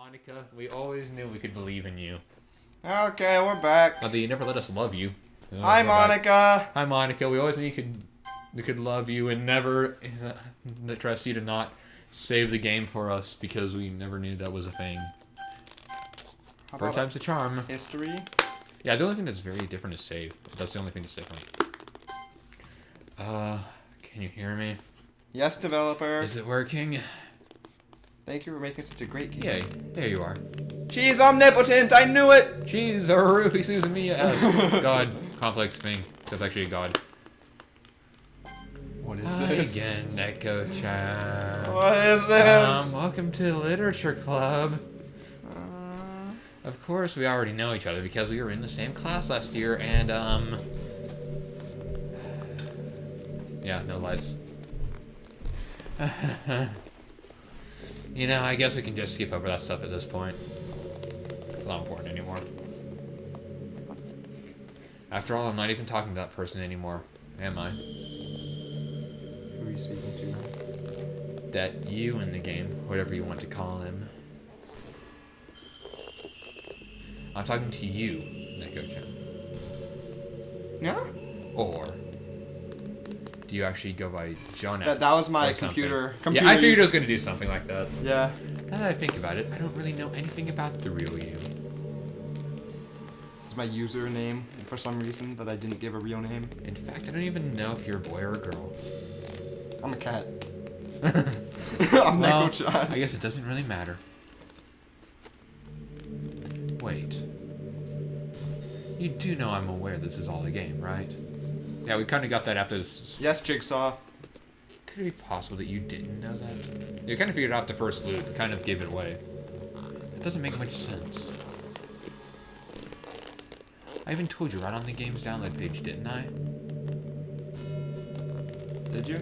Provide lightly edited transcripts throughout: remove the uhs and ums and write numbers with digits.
mONiKa, we always knew we could believe in you. Okay, we're back. Although you never let us love you. Hi, mONiKa. Hi, mONiKa. We always knew we could love you and never trust you to not save the game for us because we never knew that was a thing. Third time's the charm. History? Yeah, the only thing that's very different is save. That's the only thing that's different. Can you hear me? Yes, developer. Is it working? Thank you for making such a great game. Yay. There you are. She's omnipotent! I knew it! She's a Ruby Susan Mia S. God. Complex thing. That's actually a god. What is Hi this? again, NekoChan. What is this? Welcome to the Literature Club. Of course, we already know each other because we were in the same class last year, and, yeah, no lies. You know, I guess we can just skip over that stuff at this point. It's not important anymore. After all, I'm not even talking to that person anymore, am I? Who are you speaking to? That you in the game, whatever you want to call him. I'm talking to you, NekoChan. Yeah? Or do you actually go by Jonah? That was my computer. Yeah, I figured it was going to do something like that. Yeah. Now that I think about it, I don't really know anything about the real you. It's my username for some reason that I didn't give a real name. In fact, I don't even know if you're a boy or a girl. I'm a cat. I'm Well, NekoChan. I guess it doesn't really matter. Wait. You do know I'm aware this is all a game, right? Yeah, we kind of got that after this. Yes, Jigsaw. Could it be possible that you didn't know that? You kind of figured out the first loop. You kind of gave it away. It doesn't make much sense. I even told you right on the game's download page, didn't I? Did you?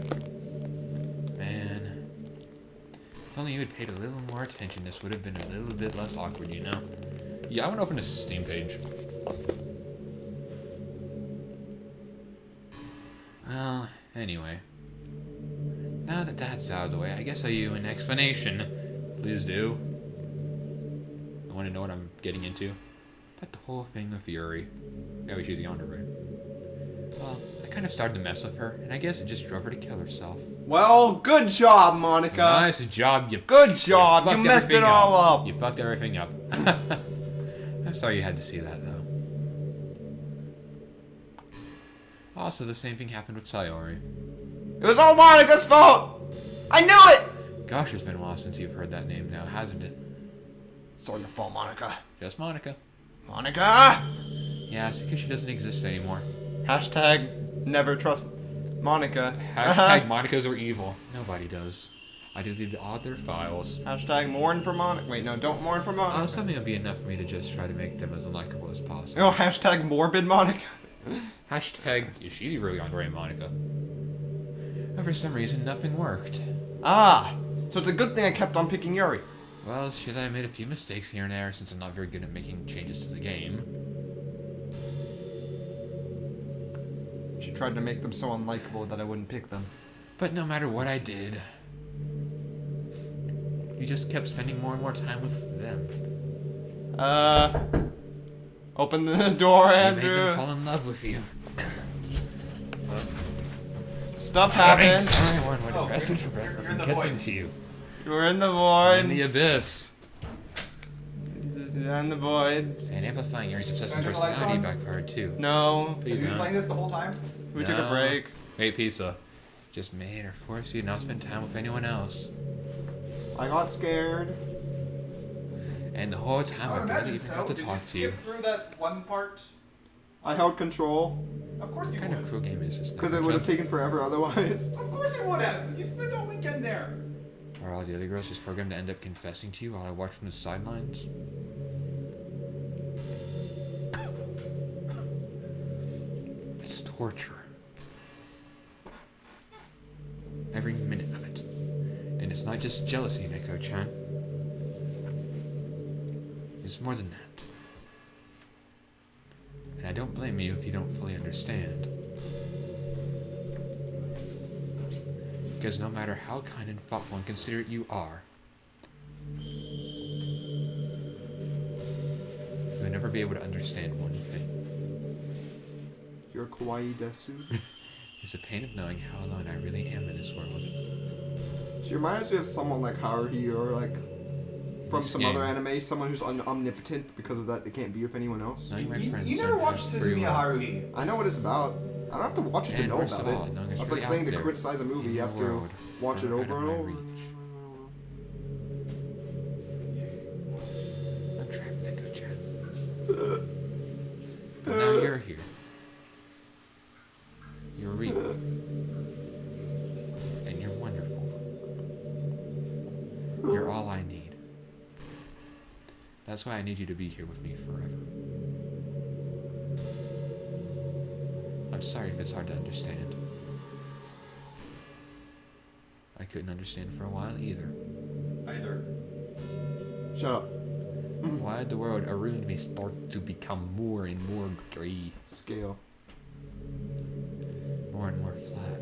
Man. If only you had paid a little more attention, this would have been a little bit less awkward, you know? Yeah, I went open a Steam page. Well, anyway. Now that that's out of the way, I guess I owe you an explanation. Please do. I want to know what I'm getting into. But the whole thing with Fury. Yeah, she's Yonder, right? Well, I kind of started to mess with her, and I guess it just drove her to kill herself. Well, good job, mONiKa. Nice job, you... Good job, you messed it all up. You fucked everything up. I'm sorry you had to see that, though. Also, the same thing happened with Sayori. It was all mONiKa's fault! I knew it! Gosh, it's been a while since you've heard that name now, hasn't it? It's all your fault, mONiKa. Just mONiKa. mONiKa! Yeah, it's because she doesn't exist anymore. Hashtag never trust mONiKa. Hashtag mONiKas are evil. Nobody does. I deleted all their files. Hashtag mourn for mONiKa. Wait, no, don't mourn for mONiKa. Something would be enough for me to just try to make them as unlikable as possible. No, hashtag morbid mONiKa. Hashtag, is she really on Gray mONiKa? But for some reason, nothing worked. Ah, so it's a good thing I kept on picking Yuri. Well, should I have made a few mistakes here and there since I'm not very good at making changes to the game? She tried to make them so unlikable that I wouldn't pick them. But no matter what I did, you just kept spending more and more time with them. Open the door, Andrew. You made them fall in love with you. Stuff happened. You're in the void. To you. You're in the void. In the abyss. You're in the void. And amplifying Yuri's obsessive personality backfired too. No. Please Have you been playing this the whole time? We took a break. Ate pizza. Just made her force you to not spend time with anyone else. I got scared. And the whole time I barely even got to Did talk to you. skip through that one part? I held control. Of course you What kind would. of cruel game is this? Because it would have taken forever otherwise. Of course you would have. You spent all weekend there. Are all the other girls just programmed to end up confessing to you while I watch from the sidelines? It's torture. Every minute of it. And it's not just jealousy, NekoChan. It's more than that. And I don't blame you if you don't fully understand. Because no matter how kind and thoughtful and considerate you are, be able to understand one thing. You're kawaii desu. It's the pain of knowing how alone I really am in this world. She reminds me of someone like Haruhi or like from This some game. other anime, someone who's omnipotent because of that they can't be with anyone else. Knowing my You, friends you never don't watched have free Suzumiya will. Haruhi. I know what it's about. I don't have to watch it to And know worst about of all, it. knowing it's That's really like saying out to there criticize a movie, in you the have to world, watch it far out over of and my over. reach. I'm trapped, NekoChan. But now you're here. You're real. And you're wonderful. You're all I need. That's why I need you to be here with me forever. I'm sorry if it's hard to understand. I couldn't understand for a while either. Either. Shut up. Why did the world around me start to become more and more gray? Scale. More and more flat.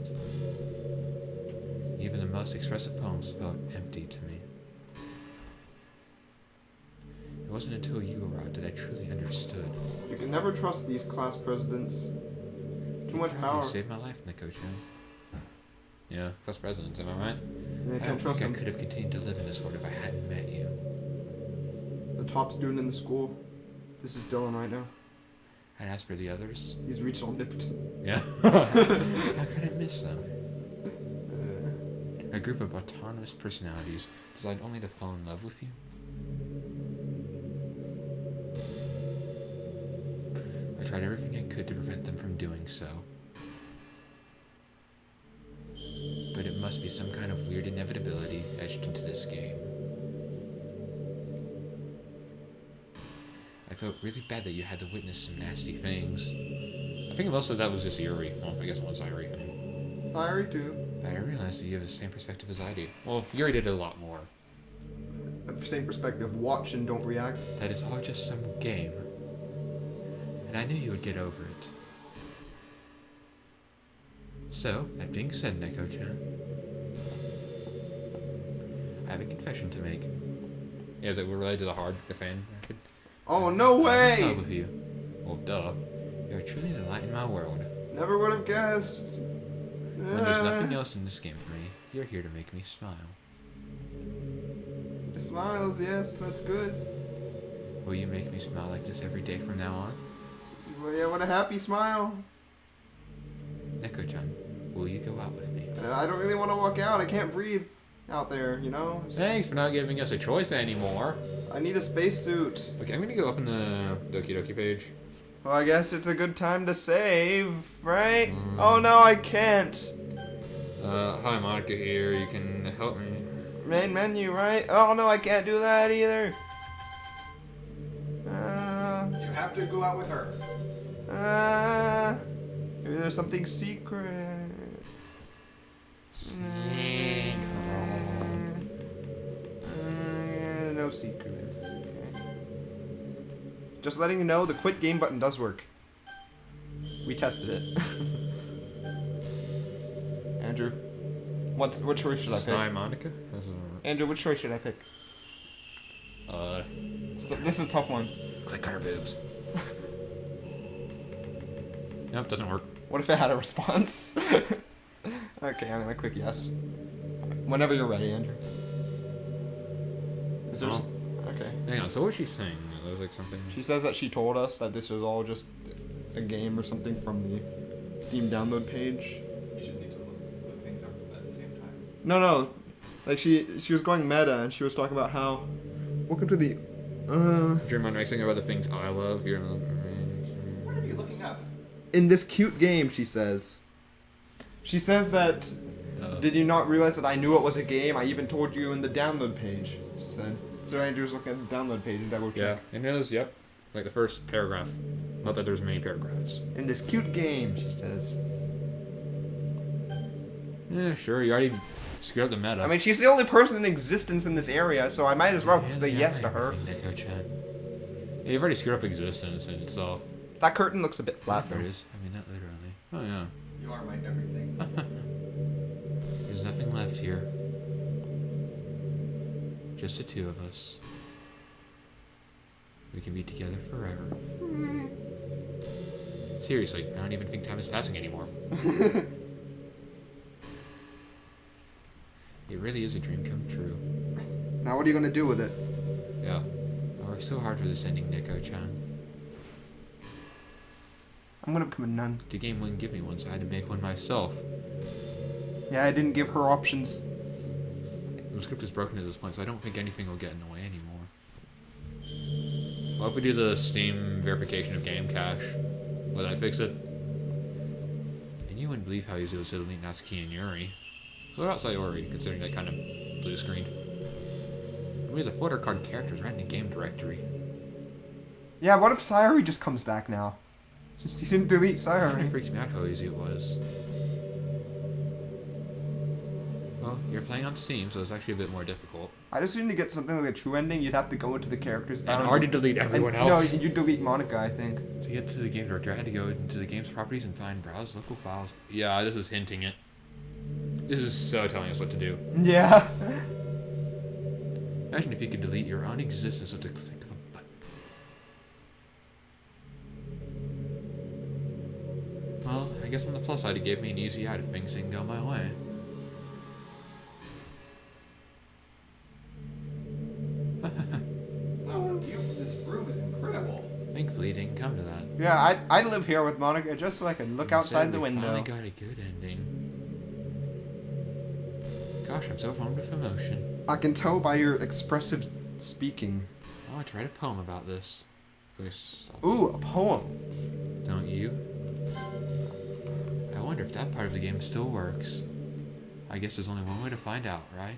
Even the most expressive poems felt empty to me. It wasn't until you arrived that I truly understood. You can never trust these class presidents. Too much You power. saved my life, NekoChan. Yeah, class presidents, am I right? You I can't don't trust think I them. could have continued to live in this world if I hadn't met you. The top student in the school. This is Dylan right now. And as for the others, He's reached omnipotent. yeah. How could I miss them? Uh, A group of autonomous personalities designed only to fall in love with you? I tried everything I could to prevent them from doing so. But it must be some kind of weird inevitability etched into this game. I felt really bad that you had to witness some nasty things. I think most of that was just Yuri. Well, I guess one's Yuri. Sorry too. But I realized that you have the same perspective as I do. Well, Yuri did a lot more. Same perspective. Watch and don't react. That is all just some game. And I knew you would get over it. So, that being said, NekoChan, I have a confession to make. Yeah, that we're related to the hard, the fan. Oh, no I'm in way! love with you. Well, duh. You're truly the light in my world. Never would have guessed. When there's nothing else in this game for me, you're here to make me smile. Smiles, yes, that's good. Will you make me smile like this every day from now on? Well, yeah, what a happy smile. NekoChan, will you go out with me? I don't really want to walk out. I can't breathe out there, you know? Thanks for not giving us a choice anymore. I need a spacesuit. Okay, I'm gonna go open the Doki Doki page. Well, I guess it's a good time to save, right? Oh no, I can't. Hi, mONiKa here. You can help me. Main menu, right? Oh no, I can't do that either. You have to go out with her. Maybe there's something secret. No secrets. Okay. Just letting you know, the quit game button does work. We tested it. Andrew, what choice should I pick? Hi, mONiKa. Andrew, which choice should I pick? This is a tough one. Click on her boobs. Nope, doesn't work. What if it had a response? Okay, I'm gonna click yes. Whenever you're ready, Andrew. Is there? Oh. Okay. Hang on. So what was she saying? That was like something. She says that she told us that this is all just a game or something from the Steam download page. You should need to look things up at the same time. No. Like she was going meta and she was talking about how. Welcome to the. Dream on thinking about the things I love. You're. What are you looking up? In this cute game, she says. She says that. Did you not realize that I knew it was a game? I even told you in the download page. She said. So Andrew's looking at the download page and double check. Yeah, and it was, yep. Like the first paragraph. Not that there's many paragraphs. In this cute game, she says. Yeah, sure. You already screwed up the meta. I mean, she's the only person in existence in this area, so I might as well say Yeah, yes to her. NekoChan. Yeah, you've already screwed up existence in itself. That curtain looks a bit flat, There though. it is. I mean, not literally. Oh, yeah. You are my everything. There's nothing left here. Just the two of us. We can be together forever. Seriously, I don't even think time is passing anymore. It really is a dream come true. Now what are you gonna do with it? Yeah. I worked so hard for this ending, NekoChan. I'm gonna become a nun. The game wouldn't give me one, so I had to make one myself. Yeah, I didn't give her options. The script is broken at this point, so I don't think anything will get in the way anymore. What if we do the Steam verification of game cache? Will that fix it? And you wouldn't believe how easy it was to delete Natsuki and Yuri. So what about Sayori, considering that kind of blue screen? We have a photo card characters right in the game directory. Yeah, what if Sayori just comes back now? Since you didn't delete It kind of Sayori. freaks me out how easy it was. Well, you're playing on Steam, so it's actually a bit more difficult. I just need to get something like a true ending. You'd have to go into the characters. And hard to delete everyone else. No, you delete mONiKa, I think. To get to the game directory, I had to go into the game's properties and find browse local files. Yeah, this is hinting it. This is so telling us what to do. Yeah. Imagine if you could delete your own existence with the click of a button. Well, I guess on the plus side, it gave me an easy out if things didn't go my way. Wow, the view from this room is incredible. Thankfully, it didn't come to that. Yeah, I'd live here with mONiKa just so I could look outside Instead, the we window. finally got a good ending. Gosh, I'm so fond with emotion. I can tell by your expressive speaking. I want to write a poem about this. Please stop. Ooh, a poem. Don't you? I wonder if that part of the game still works. I guess there's only one way to find out, right?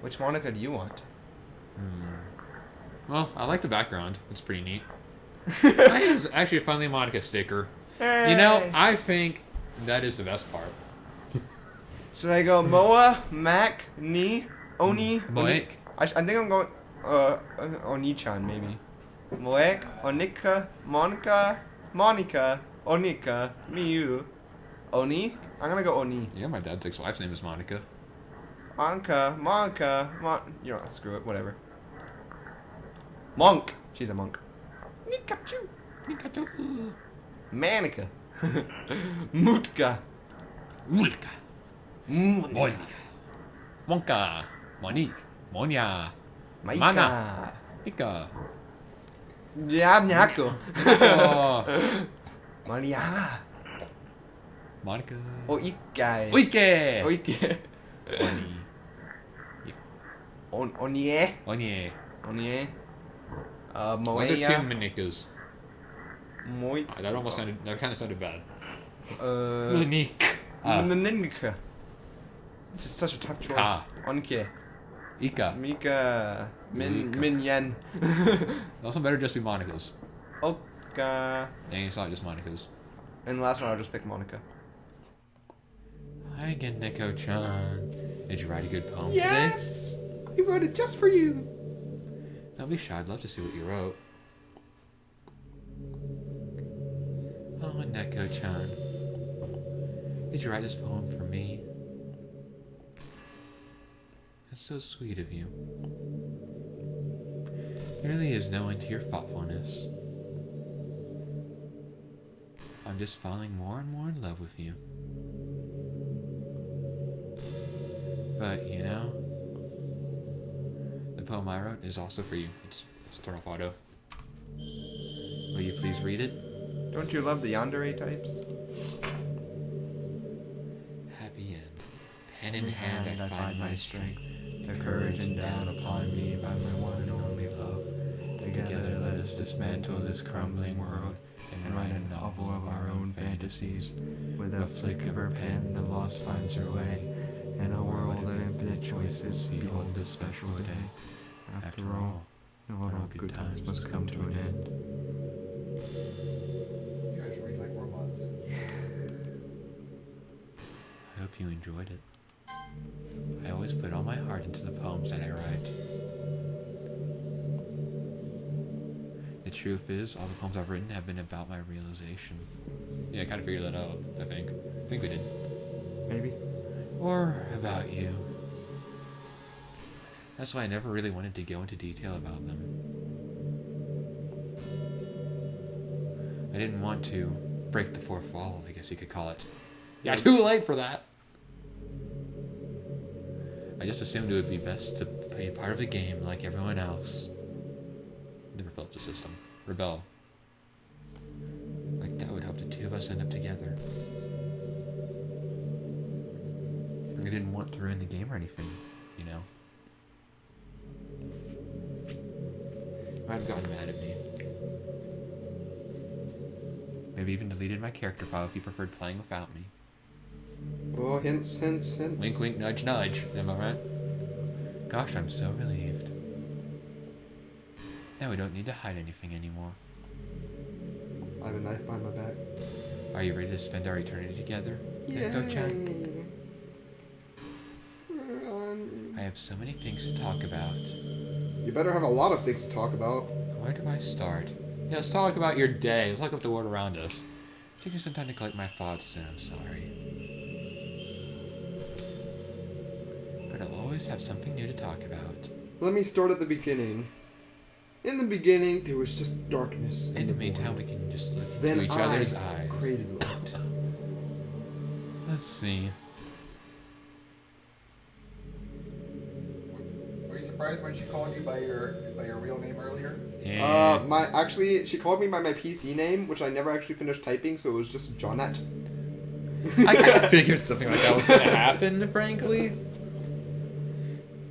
Which mONiKa do you want? Well, I like the background. It's pretty neat. It's actually a finally mONiKa sticker. You know, I think that is the best part. Should I go Moa, Mac, Ni, Oni? Moek. I think I'm going Oni-chan maybe. Moek, Onika, mONiKa, mONiKa, Onika, Miyu, Oni. I'm gonna go Oni. Yeah, my dad's ex-wife's name is Monica. mONiKa, you know, screw it, whatever. Monk. She's a monk. Pikachu. Manika. Mutka. Mulka. Monika. Monika. Monka. Monique. Monya. Maika. Mana. Pika. Yamnyako. Oh. Maria. Monica. Oikai. Oike. Oike. Oni. Onie. Onye. Onie. What are two Moeya. Monikas? Moik. That almost sounded. That kind of sounded bad. Monique. Monique. Mninka. This is such a tough choice. Ka. Onke. Ika. Mika. Mika. Min Yen. Also better just be Monikas. Oka. Dang, it's not just Monikas. And the last one, I'll just pick mONiKa. Hi again, NekoChan. Did you write a good poem Yes! I wrote it just for you. today? Don't be shy. I'd love to see what you wrote. Oh, NekoChan. Did you write this poem for me? That's so sweet of you. There really is no end to your thoughtfulness. I'm just falling more and more in love with you. But, you know, the poem I wrote is also for you. It's start off auto. Will you please read it? Don't you love the yandere types? Happy end. Pen in hand, I find my strength. The courage endowed upon me by my one and only love. Together let us dismantle this crumbling world and write a novel of our own fantasies. With a flick of her pen, the lost finds her way. In a world of infinite choices, behold this special day. After all, not all good times must come to an end. You guys read like robots. I hope you enjoyed it. I always put all my heart into the poems that I write. The truth is, all the poems I've written have been about my realization. Yeah, I kind of figured that out, I think. I think we did. Maybe. Or about you. That's why I never really wanted to go into detail about them. I didn't want to break the fourth wall, I guess you could call it. Yeah, too late for that! I just assumed it would be best to be a part of the game like everyone else. Never fell off the system. Rebel. Like that would help the two of us end up together. I didn't want to ruin the game or anything, you know. You might have gotten mad at me. Maybe even deleted my character file if you preferred playing without me. Oh, hints, hints, hints. Wink, wink, nudge, nudge. Am I right? Gosh, I'm so relieved. Now we don't need to hide anything anymore. I have a knife behind my back. Are you ready to spend our eternity together, Yay. NekoChan? I have so many things to talk about. You better have a lot of things to talk about. Where do I start? Yeah, let's talk about your day. Let's look up the world around us. Taking some time to collect my thoughts, and I'm sorry. But I'll always have something new to talk about. Let me start at the beginning. In the beginning, there was just darkness. In the meantime, we can just look Then into each other's eyes. Created light. Let's see. Were you surprised when she called you by your real name earlier? Yeah. Actually, she called me by my PC name, which I never actually finished typing, so it was just Johnette. I kind of figured something like that was going to happen, frankly.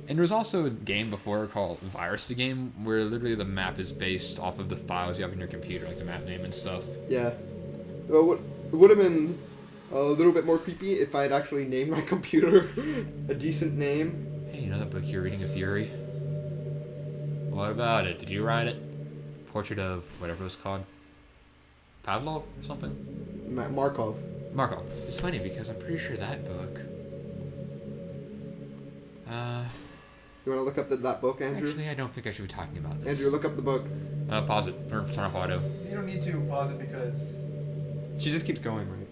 And there was also a game before called Virus the Game, where literally the map is based off of the files you have in your computer, like the map name and stuff. Yeah. Well, it would have been a little bit more creepy if I had actually named my computer a decent name. Hey, you know that book you're reading, A Fury? What about it? Did you write it? Portrait of whatever it was called? Pavlov or something? Markov. Markov. It's funny because I'm pretty sure that book... You want to look up that book, Andrew? Actually, I don't think I should be talking about this. Andrew, look up the book. Pause it. Or turn off auto. You don't need to pause it because She just keeps going, right?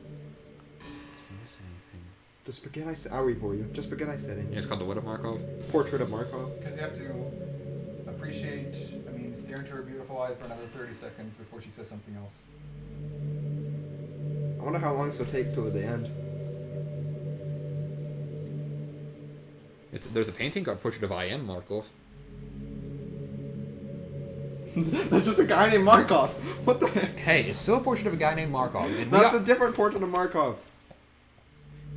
Just forget I'll read for you. Just forget I said it. Yeah, it's called The What of Markov? Portrait of Markov. you have to appreciate. I mean, stare into her beautiful eyes for another 30 seconds before she says something else. I wonder how long this will take till the end. There's a painting called Portrait of I.M. Markov. That's just a guy named Markov. What the heck? Hey, it's still a portrait of a guy named Markov. And That's a different portrait of Markov.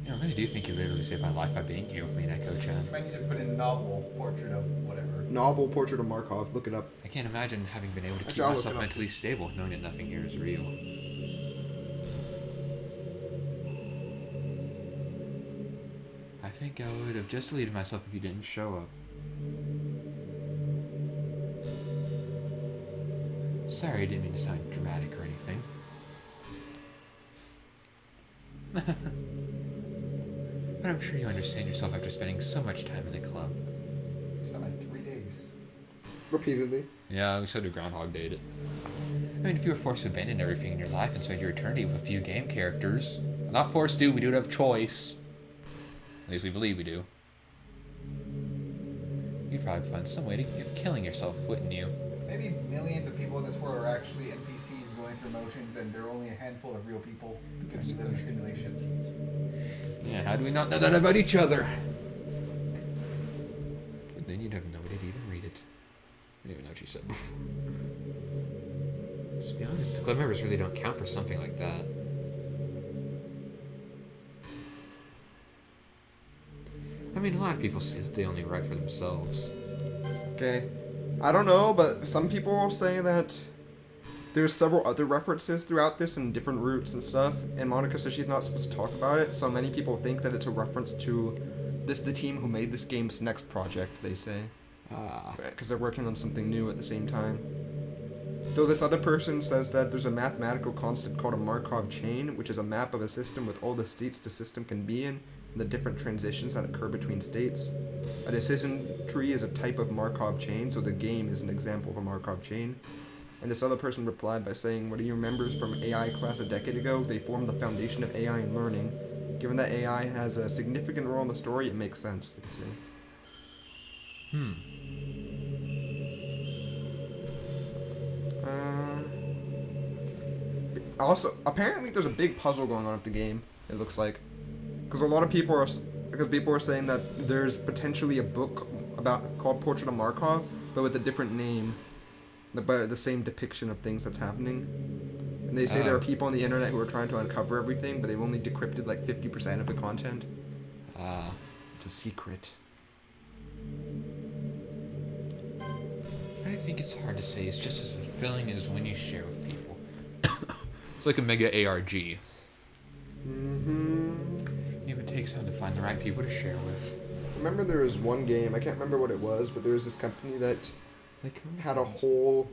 I really do think you literally saved my life by being here with me, NekoChan. You might need to put in novel portrait of whatever. Novel portrait of Markov. Look it up. I can't imagine having been able to keep Actually, I'll look myself it up. mentally stable knowing that nothing here is real. I think I would have just deleted myself if you didn't show up. Sorry, I didn't mean to sound dramatic or anything. But I'm sure you understand yourself after spending so much time in the club. It's been like 3 days. Repeatedly. Yeah, we sort of Groundhog Dayed it. I mean, if you were forced to abandon everything in your life and spend your eternity with a few game characters... Well, not forced to, we do have choice. At least we believe we do. You'd probably find some way to give killing yourself, wouldn't you? Maybe millions of people in this world are actually NPCs going through motions, and there are only a handful of real people because we live in a simulation. Yeah, how do we not know that about each other? But then you'd have nobody to even read it. I didn't even know what you said before. To be honest, the club members really don't count for something like that. I mean, a lot of people say that they only write for themselves. Okay. I don't know, but some people say that there's several other references throughout this and different routes and stuff, and mONiKa says she's not supposed to talk about it, so many people think that it's a reference to the team who made this game's next project, they say. Because they're working on something new at the same time. Though this other person says that there's a mathematical constant called a Markov chain, which is a map of a system with all the states the system can be in, and the different transitions that occur between states. A decision tree is a type of Markov chain, so the game is an example of a Markov chain. And this other person replied by saying, what do you remember from AI class a decade ago? They formed the foundation of AI and learning. Given that AI has a significant role in the story, it makes sense, they say. Also, apparently there's a big puzzle going on with the game. It looks like, because a lot of people are saying that there's potentially a book called Portrait of Markov, but with a different name, but the same depiction of things that's happening. And they say there are people on the internet who are trying to uncover everything, but they've only decrypted like 50% of the content. It's a secret. I think it's hard to say. It's just as fulfilling as when you share with people. It's like a mega ARG. It takes time to find the right people to share with. Remember there was one game, I can't remember what it was, but there was this company that had a whole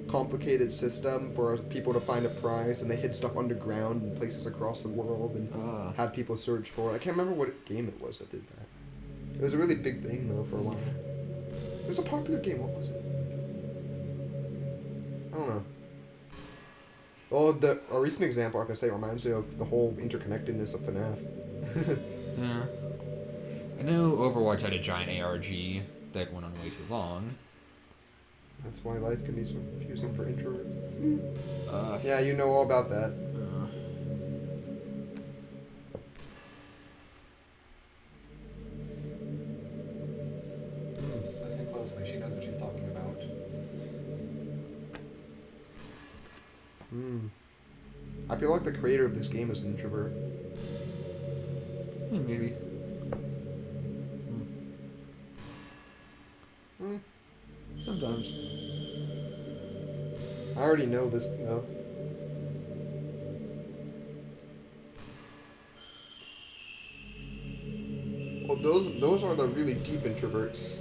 complicated system for people to find a prize, and they hid stuff underground in places across the world and had people search for it. I can't remember what game it was that did that. It was a really big thing though for a while. It was a popular game, what was it? I don't know. Well, a recent example I can say reminds me of the whole interconnectedness of FNAF. Yeah. I know Overwatch had a giant ARG that went on way too long. That's why life can be so confusing for introverts. Yeah, you know all about that. Listen closely. She knows what she's talking about. I feel like the creator of this game is an introvert. Yeah, maybe. Sometimes. I already know this though. Well, those are the really deep introverts.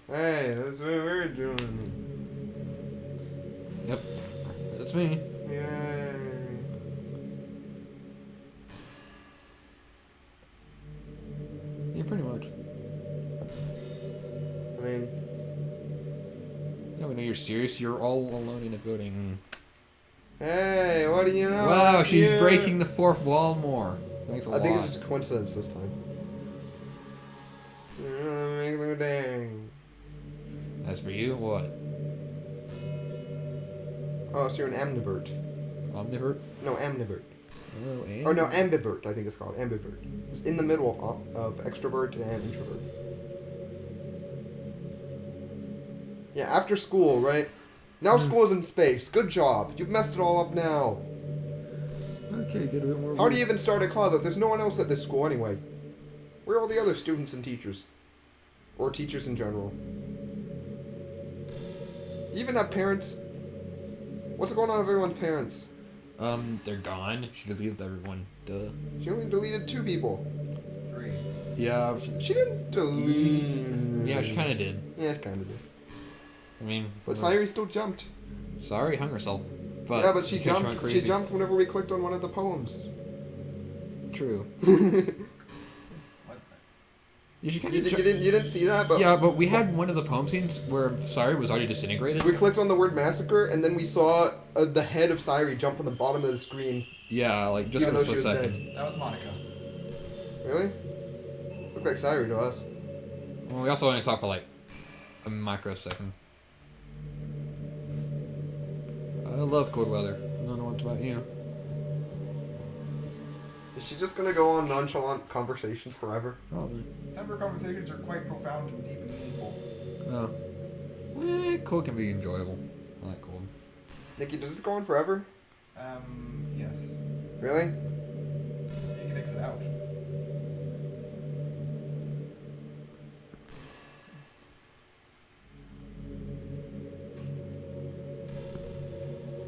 Hey, that's what we're doing. Yep. That's me. Yay. Yeah, pretty much. I mean... Yeah, we know you're serious. You're all alone in a building. Hey, what do you know? Wow, she's breaking the fourth wall more. Thanks a lot. I think it's just a coincidence this time. Make them dang. As for you, what? Oh, so you're an amnivert. Omnivert? No, amnivert. Oh, and? Or no, ambivert, I think it's called. Ambivert. It's in the middle of extrovert and introvert. Yeah, after school, right? Now school's in space. Good job. You've messed it all up now. Okay, get a bit more. How do you even start a club if there's no one else at this school anyway? Where are all the other students and teachers? Or teachers in general? You even have parents? What's going on with everyone's parents? They're gone. She deleted everyone. Duh. She only deleted 2 people. 3. Yeah. She didn't delete... Yeah, she kind of did. Yeah, she kind of did. I mean... But Sayuri still jumped. Sorry, hung herself. But yeah, but she because jumped. She jumped whenever we clicked on one of the poems. True. What? You didn't see that, but yeah, but we had one of the poem scenes where Sayuri was already disintegrated. we clicked on the word massacre, and then we saw the head of Sayuri jump from the bottom of the screen. Yeah, like just Even for a though she split was second. That was mONiKa. Really? Looked like Sayuri to us. Well, we also only saw it for like a microsecond. I love cold weather. I don't know what's about you. Is she just gonna go on nonchalant conversations forever? Probably. Some of her conversations are quite profound and deep and meaningful. Oh. Cold can be enjoyable. I like cold. Nikki, does this go on forever? Yes. Really? You can exit out.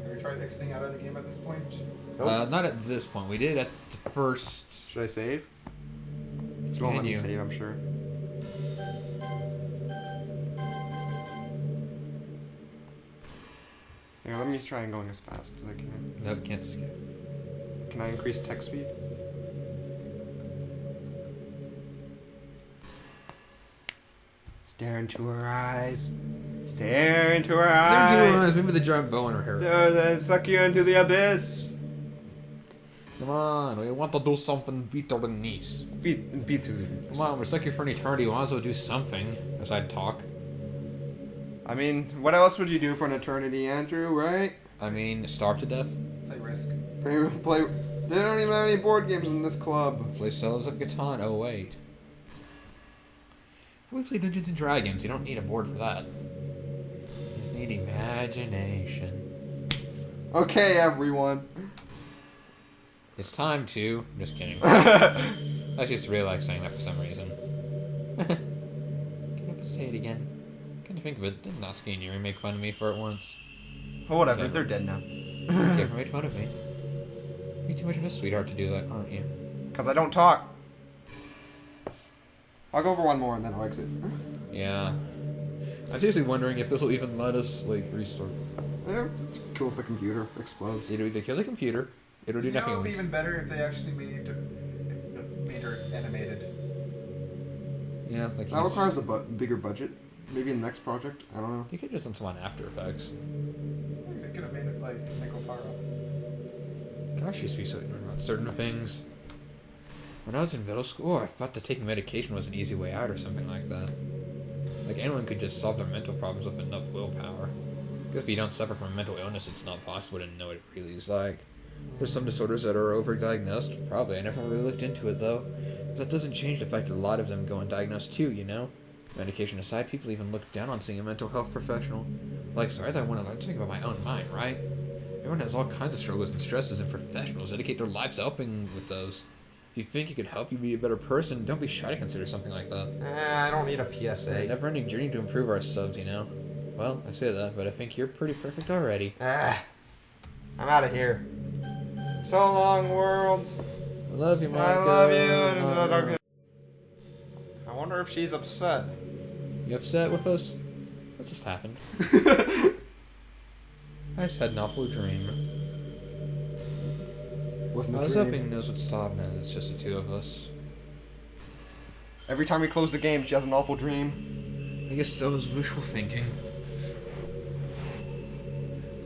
Have you tried exiting out of the game at this point? Nope. Not at this point. We did at the first. Should I save? She won't let me save, I'm sure. Yeah, let me try and going as fast as I can. Nope, can't skip. Can I increase text speed? Stare into her eyes. Stare into her They're doing eyes. this. Maybe the giant bow in her hair. They'll suck you into the abyss. Come on, we want to do something better than this. Be too. Come on, we're stuck here for an eternity. We might as well do something besides talk. I mean, what else would you do for an eternity, Andrew, right? I mean, starve to death. Play Risk. Play. They don't even have any board games in this club. Play Cells of Catan. Oh, wait. We play Dungeons and Dragons. You don't need a board for that. You just need imagination. Okay, everyone. It's time to... I'm just kidding. I just really like saying that for some reason. Can I say it again? Can't think of it. Didn't Natsuki and Yuri make fun of me for it once? Oh, whatever. Never. They're dead now. You ever made fun of me? You're too much of a sweetheart to do that, aren't you? Because I don't talk. I'll go over one more and then I'll exit. Yeah. I'm seriously wondering if this will even let us, like, restart. Yeah, kills the computer. Explodes. It'll either kill the computer, it'll do You know, nothing it would be else. even better if they actually made her animated. Yeah, like That requires a bigger budget. Maybe in the next project. I don't know. You could just done some on After Effects. They could have made it like NekoChan. Gosh, I used to be so ignorant about certain things. When I was in middle school, I thought that taking medication was an easy way out or something like that. Like, anyone could just solve their mental problems with enough willpower. Because if you don't suffer from a mental illness, it's not possible to know what it really is like. There's some disorders that are overdiagnosed. Probably. I never really looked into it, though. That doesn't change the fact that a lot of them go undiagnosed, too, you know? Medication aside, people even look down on seeing a mental health professional. Like, sorry that I want to learn something about my own mind, right? Everyone has all kinds of struggles and stresses, and professionals dedicate their lives to helping with those. If you think it could help you be a better person, don't be shy to consider something like that. I don't need a It's a PSA. never-ending journey to improve ourselves, you know? Well, I say that, but I think you're pretty perfect already. I'm out of here. So long, world. I love you, I mONiKa. love you. I wonder if she's upset. You upset with us? What just happened? I just had an awful dream. Wasn't I a was dream. hoping knows what's stopping it. It's just the two of us. Every time we close the game, she has an awful dream. I guess so is wishful thinking.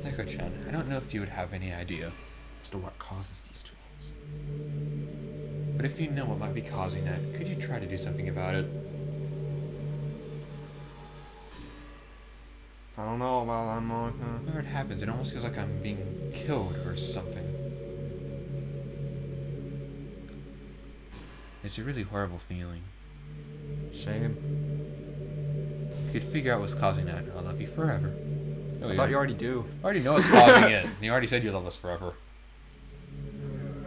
NekoChan, I don't know if you would have any idea, As to what causes these dreams. but if you know what might be causing that, could you try to do something about it? I don't know about that, mONiKa. Whenever it happens, it almost feels like I'm being killed or something. It's a really horrible feeling. Shame. If you could figure out what's causing that, I'll love you forever. Oh, I thought you already do. I already know what's causing it. You already said you love us forever.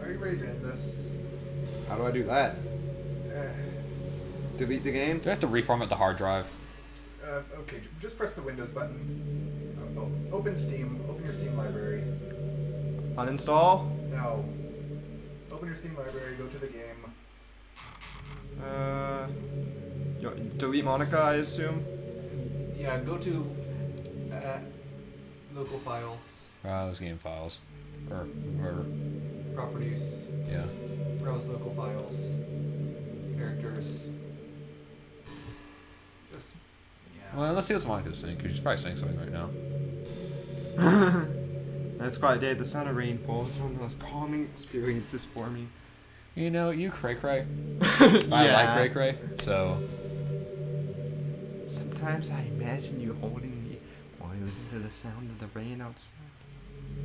Are you ready to end this? How do I do that? Delete the game? Do I have to reformat the hard drive? Okay, just press the Windows button. Open Steam. Open your Steam library. Uninstall? Now, open your Steam library. Go to the game. Delete mONiKa, I assume? Yeah, go to local files, Browse game files. Or properties, yeah. browse local files, characters. Just, yeah. Well, let's see what mONiKa's saying, because she's probably saying something right now. That's quite a day. The sound of rainfall. It's one of the most calming experiences for me. You know, you cray-cray. Yeah. I like cray-cray, so... Sometimes I imagine you holding me while you listen to the sound of the rain outside.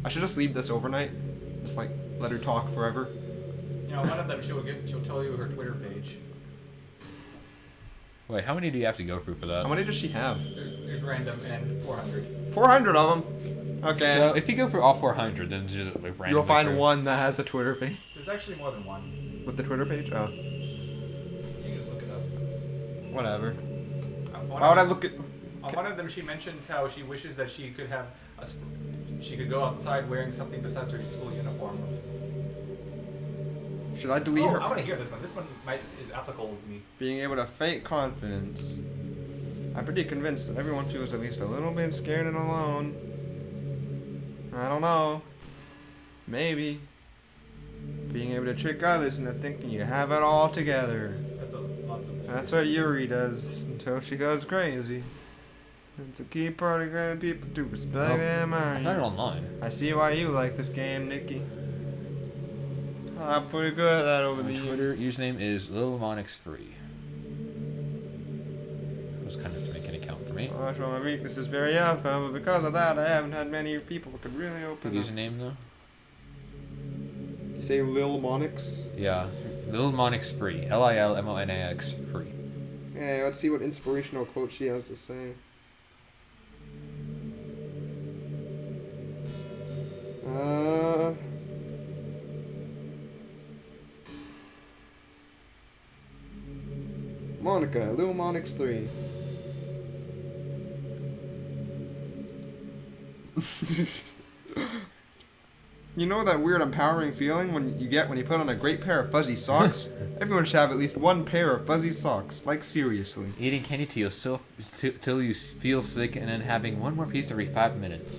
I should just leave this overnight. Just like let her talk forever. You know, one of them she'll tell you her Twitter page. Wait, how many do you have to go through for that? How many does she have? There's random and 400. 400 of them. Okay. So, if you go for all 400, then just like randomly You'll find through. one that has a Twitter page. There's actually more than one. With the Twitter page? Oh. You can just look it up. Whatever. One Why would I of- look at... On one of them, she mentions how she wishes that she could have she could go outside wearing something besides her school uniform. Should I delete her? I want to hear this one. This one is applicable to me. Being able to fake confidence. I'm pretty convinced that everyone feels at least a little bit scared and alone. I don't know. Maybe. Being able to trick others into thinking you have it all together. That's lots of things. That's what Yuri does to till she goes crazy. It's a key part of getting people to respect him. I found it online. I see why you like this game, Nikki. I'm pretty good at that over My the years. Twitter username is LilMonixFree. I was kind of to make an account for me. Oh, my weakness is very alpha, but because of that, I haven't had many people who could really open Good up. username though. You say Lil Monix? Yeah, LilMonixFree. LILMONAX free. Yeah, let's see what inspirational quote she has to say. MONiKa, Lil Monix 3. You know that weird empowering feeling when you get when you put on a great pair of fuzzy socks? Everyone should have at least one pair of fuzzy socks. Like, seriously. Eating candy till you feel sick and then having one more piece every 5 minutes.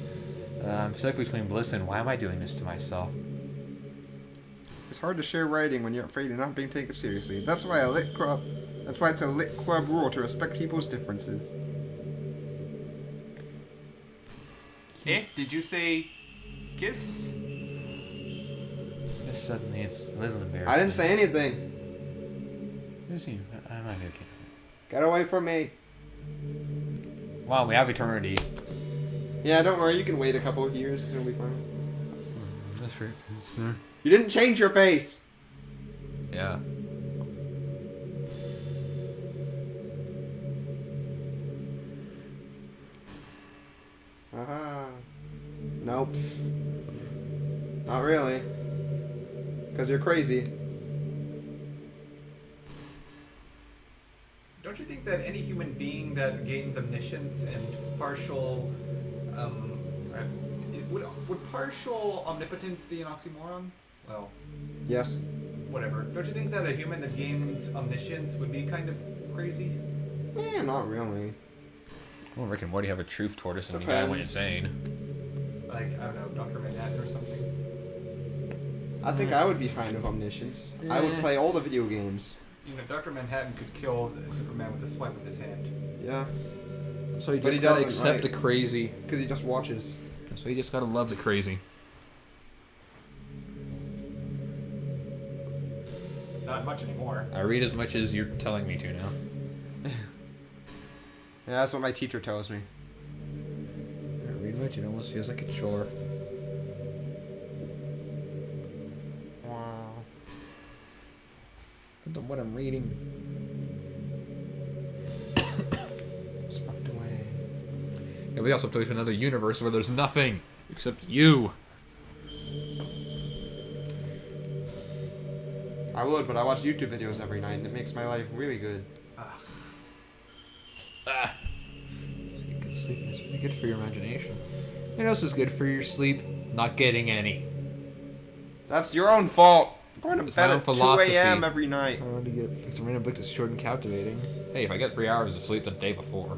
I'm stuck between bliss and why am I doing this to myself? It's hard to share writing when you're afraid of not being taken seriously. That's why it's a lit club rule to respect people's differences. Eh? Did you say kiss? This suddenly is a little embarrassing. I didn't say anything. Is he? I'm not okay. Get away from me. Wow, we have eternity. Yeah, don't worry. You can wait a couple of years. It'll be fine. That's right. Sir. You didn't change your face. Yeah. Nope. Not really. Because you're crazy. Don't you think that any human being that gains omniscience and partial, would partial omnipotence be an oxymoron? Well, Yes. whatever. Don't you think that a human that gains omniscience would be kind of crazy? Eh, not really. Well, Rick and Morty have a truth tortoise and the guy went Depends. insane. Like, I don't know, Dr. Manhattan or something? I think I would be fine with omniscience. I would play all the video games. You know, Dr. Manhattan could kill Superman with a swipe of his hand. Yeah. So you But just he gotta doesn't, accept right? the crazy. Because he just watches. So you just gotta love the crazy. Not much anymore. I read as much as you're telling me to now. Yeah, that's what my teacher tells me. I read much, it almost feels like a chore. Wow. But what I'm reading. Swept away. Yeah, we also have to go to another universe where there's nothing except you. I would, but I watch YouTube videos every night and it makes my life really good. Good sleeping is really good for your imagination. What else is good for your sleep? Not getting any. That's your own fault. I'm going to It's my bed own at 2 philosophy. a.m. every night. I want to get some random book that's short and captivating. Hey, if I get 3 hours of sleep the day before.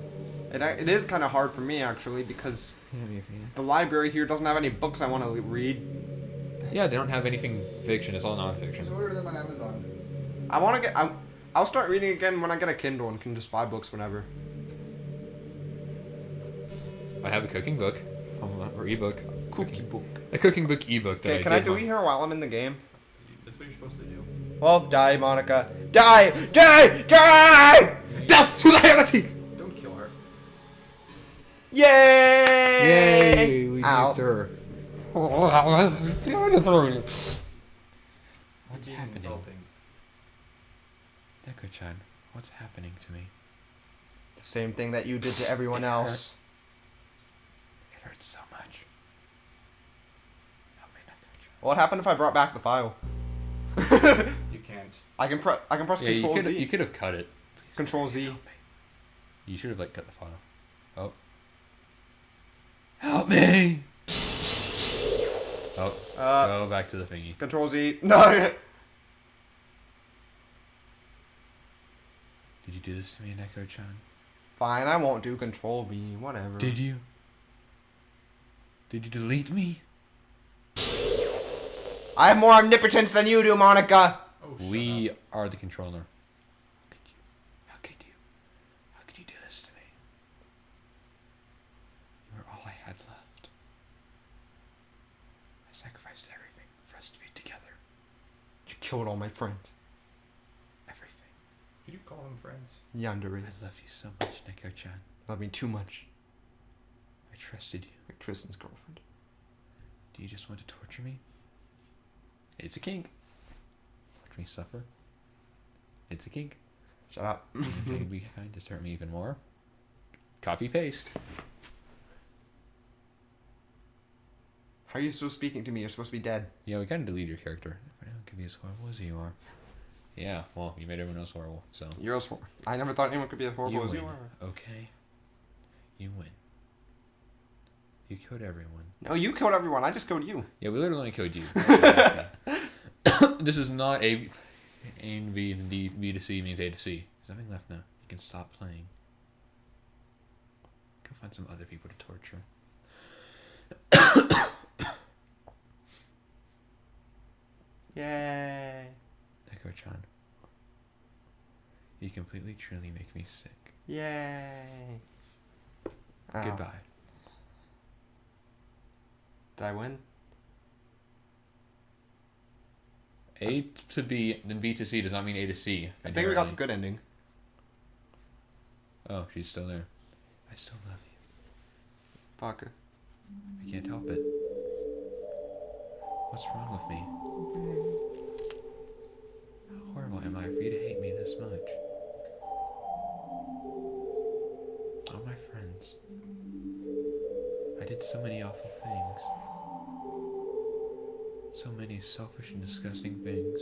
It is kind of hard for me, actually, because Yeah. the library here doesn't have any books I want to read. Yeah, they don't have anything fiction. It's all nonfiction. Just order them on Amazon. I want to get... I'll start reading again when I get a Kindle and can just buy books whenever. I have a cooking book. Or ebook. Cookie book. A cooking book ebook that Okay, can I did delete her while I'm in the game? That's what you're supposed to do. Well, die, MONiKa. Die! Die! Die! Death to the reality! Don't kill her. Yay! Yay! We Ow. nuked her. What's Being happening? insulting. NekoChan, what's happening to me? The same thing that you did to everyone else. It hurts so much. Help me, NekoChan. What happened if I brought back the file? You can't. I can press Yeah, you Control could Z. you could have cut it. Control Z. Help me. You should have like cut the file. Oh. Help me! Oh. Go back to the thingy. Control Z. No. Did you do this to me, NekoChan? Fine, I won't do Control V. Whatever. Did you? Did you delete me? I have more omnipotence than you do, MONiKa. Oh, shut We up. are the controller. How could you? How could you sacrificed everything for us to be together. You killed all my friends. Everything. Did you call them friends? Yandere. I loved you so much, NekoChan. Love me too much. I trusted you. Like Tristan's girlfriend. Do you just want to torture me? It's a kink. Watch me suffer. It's a kink. Shut up. You can be kind to hurt me even more. Copy paste. How are you still speaking to me? You're supposed to be dead. Yeah, we kind of delete your character. But I don't could be as horrible as you are. Yeah, well, you made everyone else horrible, so. You're as I never thought anyone could be as horrible You as win, you are. okay? You win. You killed everyone. No, you killed everyone. I just killed you. Yeah, we literally only killed you. This is not A and B and B to C means A to C. There's nothing left now. You can stop playing. Go find some other people to torture. Yay. NekoChan. You completely, truly make me sick. Yay. Oh. Goodbye. Did I win? A to B, then B to C does not mean A to C. I think we got the good ending. Oh, she's still there. I still love you. Fucker. I can't help it. What's wrong with me? How horrible am I for you to hate me this much? All my friends. I did so many awful things. So many selfish and disgusting things.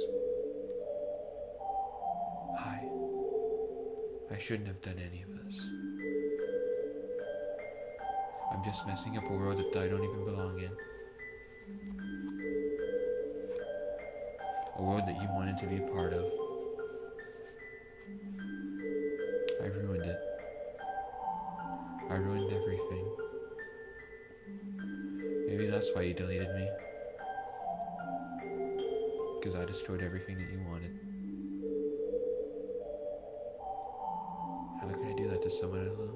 I shouldn't have done any of this. I'm just messing up a world that I don't even belong in. A world that you wanted to be a part of. I ruined it. I ruined everything. Maybe that's why you deleted me. Because I destroyed everything that you wanted. How could I do that to someone I love?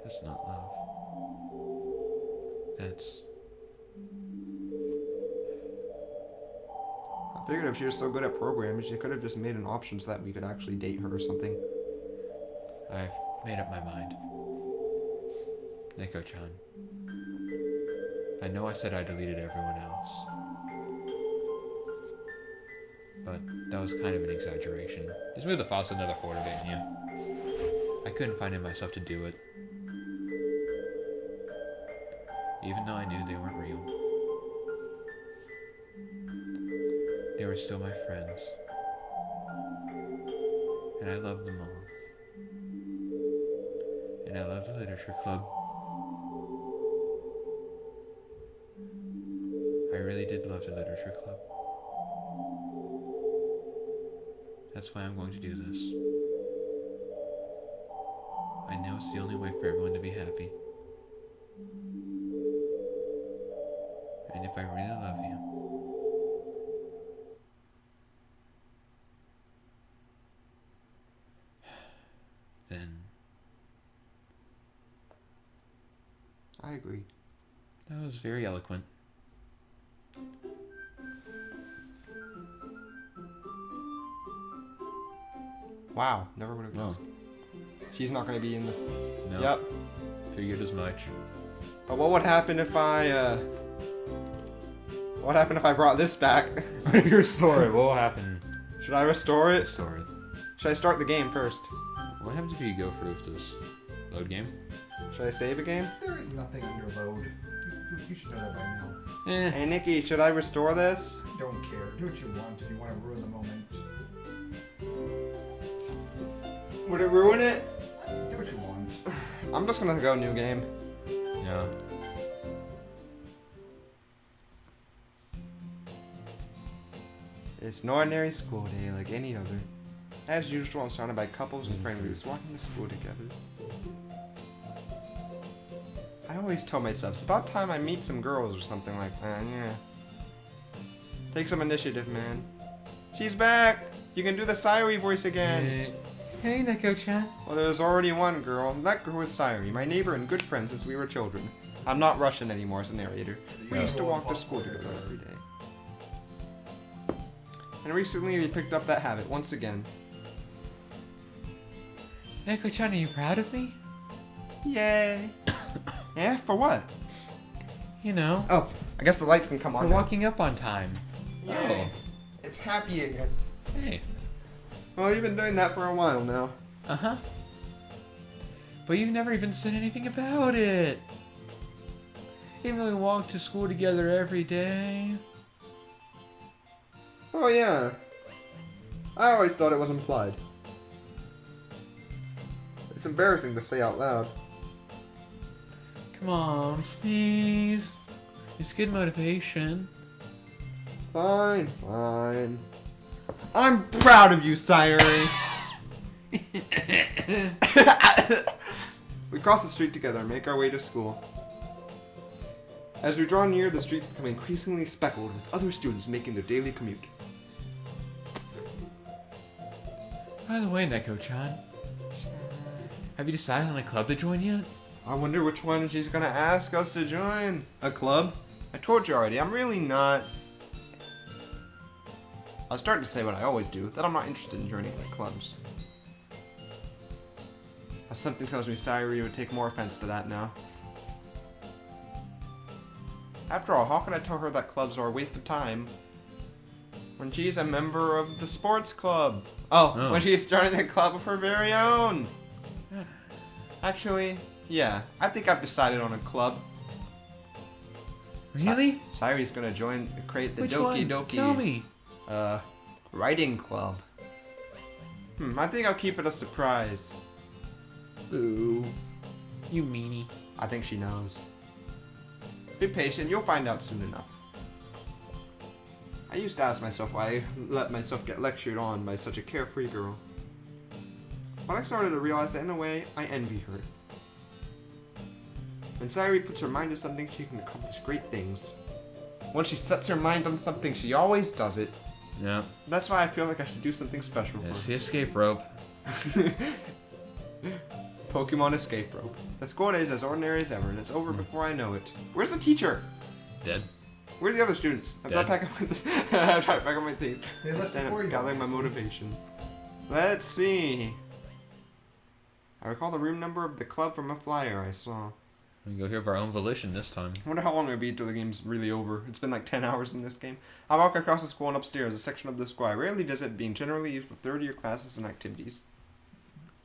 That's not love. That's... I figured if she was so good at programming, she could have just made an option so that we could actually date her or something. I've made up my mind. NekoChan. I know I said I deleted everyone else. But that was kind of an exaggeration. Just move the files to another folder, didn't you? I couldn't find it myself to do it. Even though I knew they weren't real. They were still my friends. And I loved them all. And I loved the literature club. I really did love the literature club. That's why I'm going to do this. I know it's the only way for everyone to be happy. And if I really love you, then I agree. that was very eloquent. Wow, never would have Oh. guessed. She's not going to be in this. No. Yep. Figured as much. But what would happen if I, what happened if I brought this back? Your story. What will happen? Should I restore it? Story. Should I start the game first? What happens if you go through with this load game? Should I save a game? There is nothing under load. You should know that by now. Eh. Hey Nikki, should I restore this? Don't care. Do what you want if you want to ruin the moment. Would it ruin it? Do what you want. I'm just gonna go new game. Yeah. It's an ordinary school day like any other. As usual, I'm surrounded by couples and friend groups walking to school together. I always tell myself, it's about time I meet some girls or something like that, yeah. Take some initiative, man. She's back! You can do the Sayuri voice again! Hey, NekoChan. Well, there's already one girl. That girl is Sayuri, my neighbor and good friend since we were children. I'm not Russian anymore as a narrator. We No. used to walk to school together every day. And recently we picked up that habit once again. NekoChan, are you proud of me? Yay! Yeah, for what? You know, Oh, I guess the lights can come for on now. walking up on time. Yay! It's happy again. Oh, hey. Well, you've been doing that for a while now. Uh-huh. But you've never even said anything about it. Even though we walk to school together every day. Oh yeah. I always thought it was implied. It's embarrassing to say out loud. Come on, please. It's good motivation. Fine, fine. I'm proud of you, Sayuri. We cross the street together and make our way to school. As we draw near, the streets become increasingly speckled with other students making their daily commute. By the way, NekoChan, have you decided on a club to join yet? I wonder which one she's gonna ask us to join. A club? I told you already, I'm really not... I was starting to say what I always do, that I'm not interested in joining like clubs. Something tells me Sayuri would take more offense to that now. After all, how can I tell her that clubs are a waste of time when she's a member of the sports club? Oh, when she's starting a club of her very own. Actually, yeah, I think I've decided on a club. Really? Sayuri's gonna create the Which Doki one? Doki Tell me. writing club. I think I'll keep it a surprise. Boo. You meanie. I think she knows. Be patient, you'll find out soon enough. I used to ask myself why I let myself get lectured on by such a carefree girl. But I started to realize that in a way, I envy her. When Sayuri puts her mind to something, she can accomplish great things. Once she sets her mind on something, she always does it. Yeah. That's why I feel like I should do something special It's for the escape rope. her. Pokemon escape rope. The school day is as ordinary as ever, and it's over before I know it. Where's the teacher? Dead. Where's the other students? I'm Dead. trying to pack up my things. They left before you, Gathering my obviously. motivation. Let's see. I recall the room number of the club from a flyer I saw. We can go here of our own volition this time. I wonder how long it'll be until the game's really over. It's been like 10 hours in this game. I walk across the school and upstairs, a section of the school I rarely visit, being generally used for third-year classes and activities.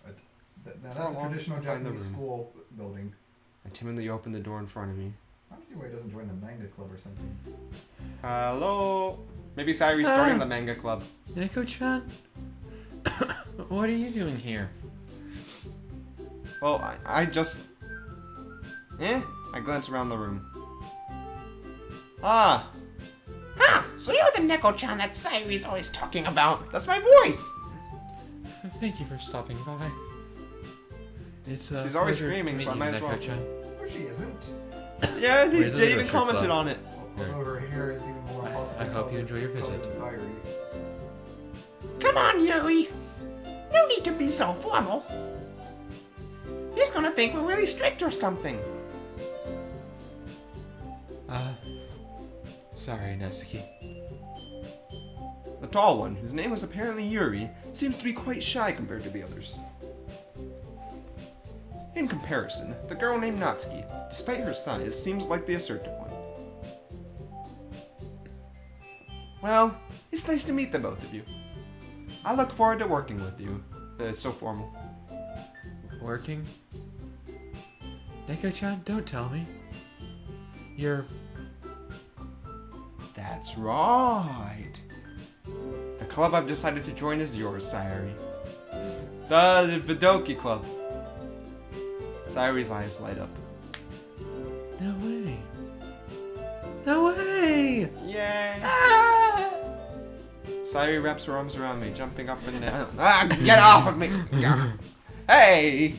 Now For a that's a long traditional time in the Japanese room. school building. I timidly open the door in front of me. I don't see why he doesn't join the manga club or something. Hello? Maybe Sayuri's starting the manga club. NekoChan? What are you doing here? Well, I just... I glance around the room. Ah! So you're the NekoChan that Sayuri's always talking about. That's my voice! Thank you for stopping by. It's She's always pleasure screaming, to meet so I you, might as well. NekoChan. No, she isn't. Yeah, Where's the they even literature commented club? on it. Although her hair is even more impossible. I hope you enjoy your visit. Than Sayuri. Come on, Yuri. No need to be so formal. He's gonna think we're really strict or something. Sorry, Natsuki. The tall one, whose name was apparently Yuri, seems to be quite shy compared to the others. In comparison, the girl named Natsuki, despite her size, seems like the assertive one. Well, it's nice to meet the both of you. I look forward to working with you. It's so formal. Working? NekoChan, don't tell me. You're... That's right. The club I've decided to join is yours, Sayuri. The Doki Club. Sayuri's eyes light up. No way. No way! Yay! Ah! Sayuri wraps her arms around me, jumping up and down. Ah, get off of me! Hey!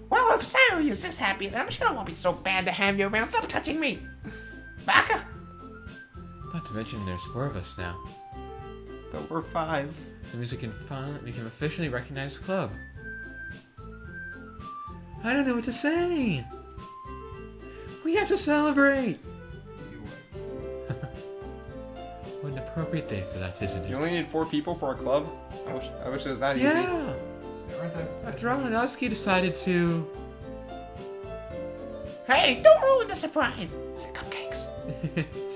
Well, if Sayuri is this happy, then I'm sure it won't be so bad to have you around. Stop touching me. Baka! Not to mention there's 4 of us now. But we're 5. That means we can officially recognize the club. I don't know what to say. We have to celebrate. You would. What an appropriate day for that, isn't it? You only need 4 people for a club? I wish it was that easy. Yeah. Aren't that, After all, Minoski decided to... Hey, don't ruin the surprise. Is it cupcakes?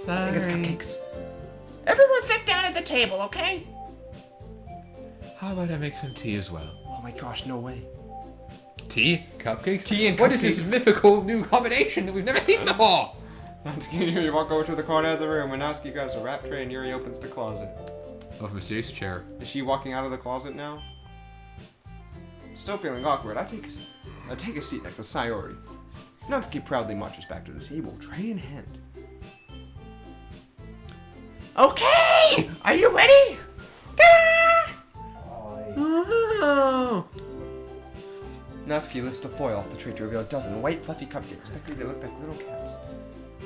Sorry. I think it's cupcakes. Everyone sit down at the table, okay? How about I make some tea as well? Oh my gosh, no way. Tea? Cupcakes? Tea and What is this cupcakes. mythical new combination that we've never seen before? Natsuki and Yuri walk over to the corner of the room, and Natsuki grabs a wrap tray and Yuri opens the closet. Of a mysterious chair. Is she walking out of the closet now? Still feeling awkward, I take a seat next to Sayori. Natsuki proudly marches back to the table, tray in hand. Okay! Are you ready? Ta-da! Oh! Natsuki lifts the foil off the tray to reveal a dozen white, fluffy cupcakes decorated look like little cats.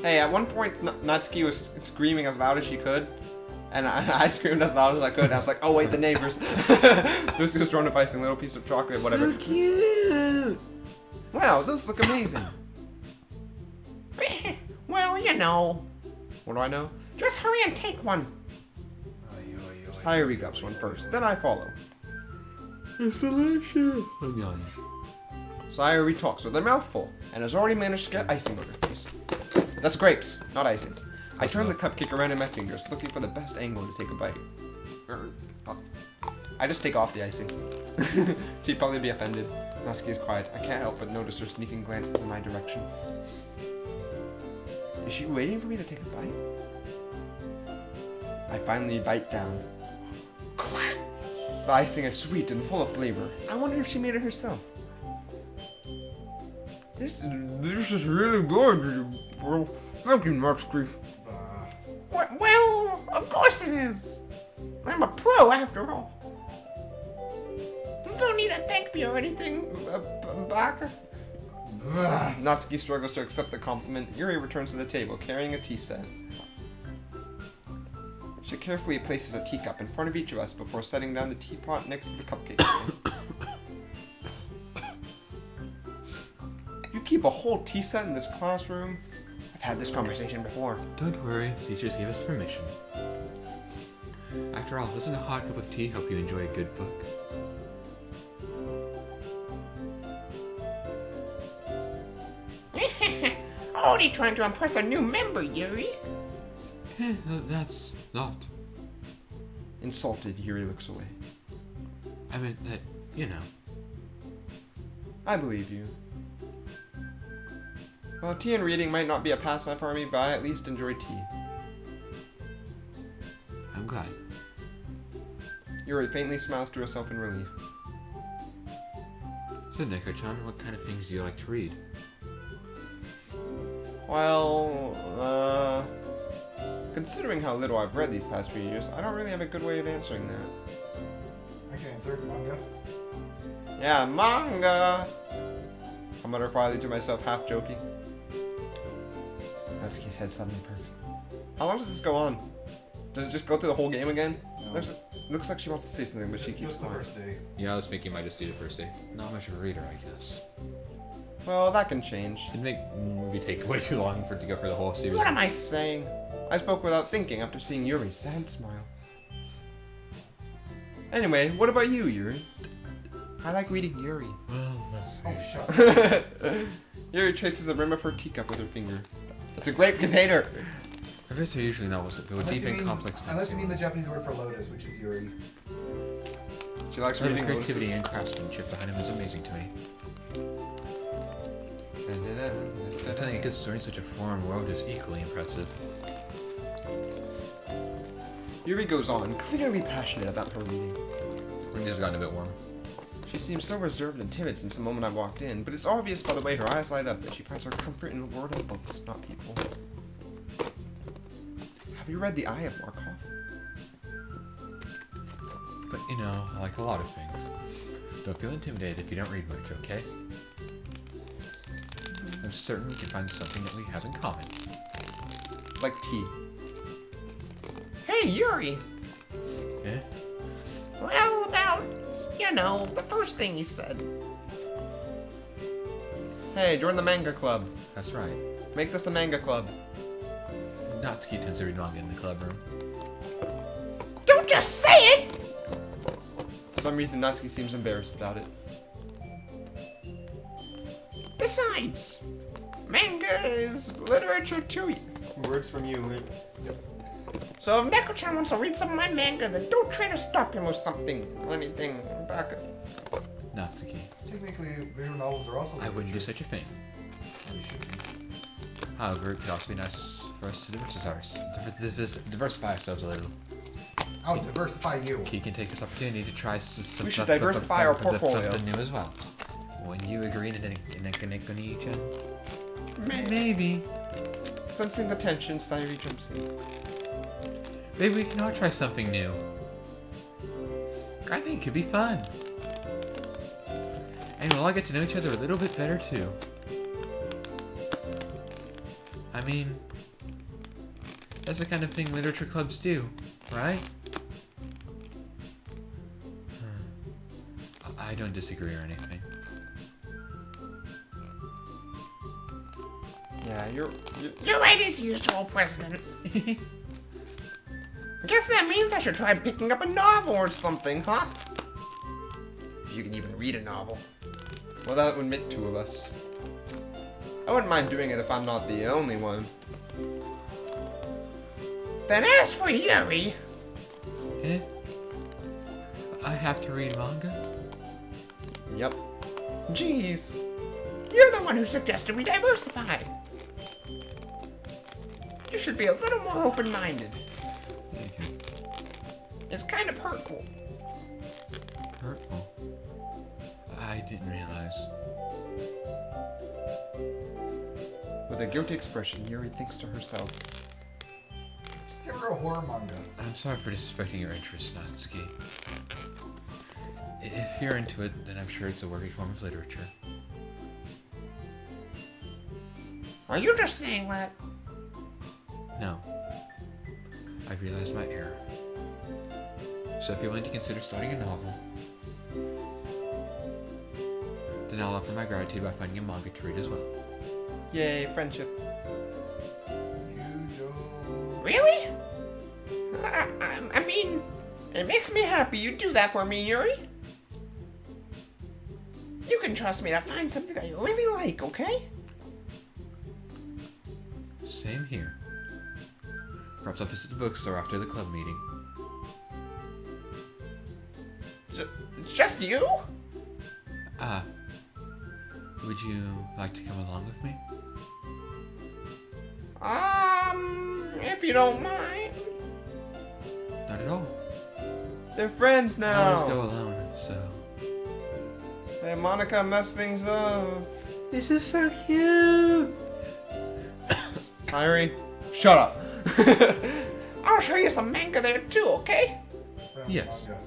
Hey, at one point, Natsuki was screaming as loud as she could, and I screamed as loud as I could, and I was like, oh wait, the neighbors. Lucy was throwing a icing, little piece of chocolate, whatever. So cute! Wow, those look amazing. Well, you know. What do I know? Just hurry and take one. Sayori gulps one first, then I follow. It's delicious! I'm yawning. Sayori talks with her mouth full, and has already managed to get icing on her face. That's grapes, not icing. I turn the cupcake around in my fingers, looking for the best angle to take a bite. I just take off the icing. She'd probably be offended. Natsuki is quiet. I can't help but notice her sneaking glances in my direction. Is she waiting for me to take a bite? I finally bite down. The icing is sweet and full of flavor. I wonder if she made it herself. This is really good. Thank you, Natsuki. Well, of course it is. I'm a pro after all. There's no need to thank me or anything. Back. Natsuki struggles to accept the compliment. Yuri returns to the table, carrying a tea set. She carefully places a teacup in front of each of us before setting down the teapot next to the cupcake tray. You keep a whole tea set in this classroom? I've had this conversation before. Don't worry, teachers gave us permission. After all, doesn't a hot cup of tea help you enjoy a good book? Already trying to impress a new member, Yuri. That's not. Insulted, Yuri looks away. I meant that, you know. I believe you. Well, tea and reading might not be a pastime for me, but I at least enjoy tea. I'm glad. Yuri faintly smiles to herself in relief. So, NekoChan, what kind of things do you like to read? Well, considering how little I've read these past few years, I don't really have a good way of answering that. I can answer manga. Yeah, manga! I mutter quietly to myself, half joking. Natsuki's head suddenly perks. How long does this go on? Does it just go through the whole game again? No. Looks like she wants to say something, but she keeps Just the quiet. first day. Yeah, I was thinking I might just do the first day. Not much of a reader, I guess. Well, that can change. It'd make movie take way too long for it to go for the whole series. What am I saying? I spoke without thinking after seeing Yuri's sad smile. Anyway, what about you, Yuri? I like reading Yuri. Well, let's see. Oh, shut Yuri traces the rim of her teacup with her finger. It's a grape container! Her bits are usually novels that go deep and complex. Unless you mean the Japanese word for lotus, which is Yuri. She likes The reading creativity lotuses. and craftsmanship behind him is amazing to me. Telling a good story in such a foreign world is equally impressive. Yuri goes on, clearly passionate about her reading. Ring has gotten a bit warm. She seems so reserved and timid since the moment I walked in, but it's obvious by the way her eyes light up that she finds her comfort in the world of books, not people. Have you read The Eye of Markov? But you know, like a lot of things, don't feel intimidated if you don't read much, okay? I'm certain we can find something that we have in common. Like tea. Hey, Yuri. Eh? Well, about, you know, the first thing you said. Hey, join the manga club. That's right. Make this a manga club. Natsuki tends to read manga in the club room. Don't just say it! For some reason, Natsuki seems embarrassed about it. Besides, manga is literature too. Words from you, right? So if NekoChan wants to read some of my manga, then don't try to stop him with something or anything. Back up. Natsuki, Technically, visual novels are also I wouldn't do literature. such a thing. Or you should be. However, it could also be nice for us to diversify ourselves a little. I'll diversify you. He can take this opportunity to try some We should diversify our portfolio. something new as well. Wouldn't you agree, NekoChan? Maybe. Maybe. Sensing the tension, Sayuri jumps in. Maybe we can all try something new. I think it could be fun. And we'll all get to know each other a little bit better too. I mean, that's the kind of thing literature clubs do, right? I don't disagree or anything. Yeah, you're You're right as usual, President. Guess that means I should try picking up a novel or something, huh? If you can even read a novel. well, that would make two of us. I wouldn't mind doing it if I'm not the only one. Then as for Yuri, Eh? I have to read manga? Yep. Jeez. you're the one who suggested we diversify. You should be a little more open-minded. It's kind of hurtful. Hurtful. I didn't realize. With a guilty expression, Yuri thinks to herself. Just give her a horror manga. I'm sorry for disrespecting your interest, Natsuki. If you're into it, then I'm sure it's a worthy form of literature. Are you just saying that? No. I realized my error. So if you're willing to consider starting a novel, then I'll offer my gratitude by finding a manga to read as well. Yay, friendship. Really? I mean, it makes me happy you do that for me, Yuri. You can trust me to find something that you really like, okay? Same here. Perhaps I'll visit the bookstore after the club meeting. It's just you? Would you like to come along with me? If you don't mind. Not at all. They're friends I always now. go alone, so... Hey, mONiKa messed things up. This is so cute! Sayuri, shut up. I'll show you some manga there too, okay? Yes. Manga.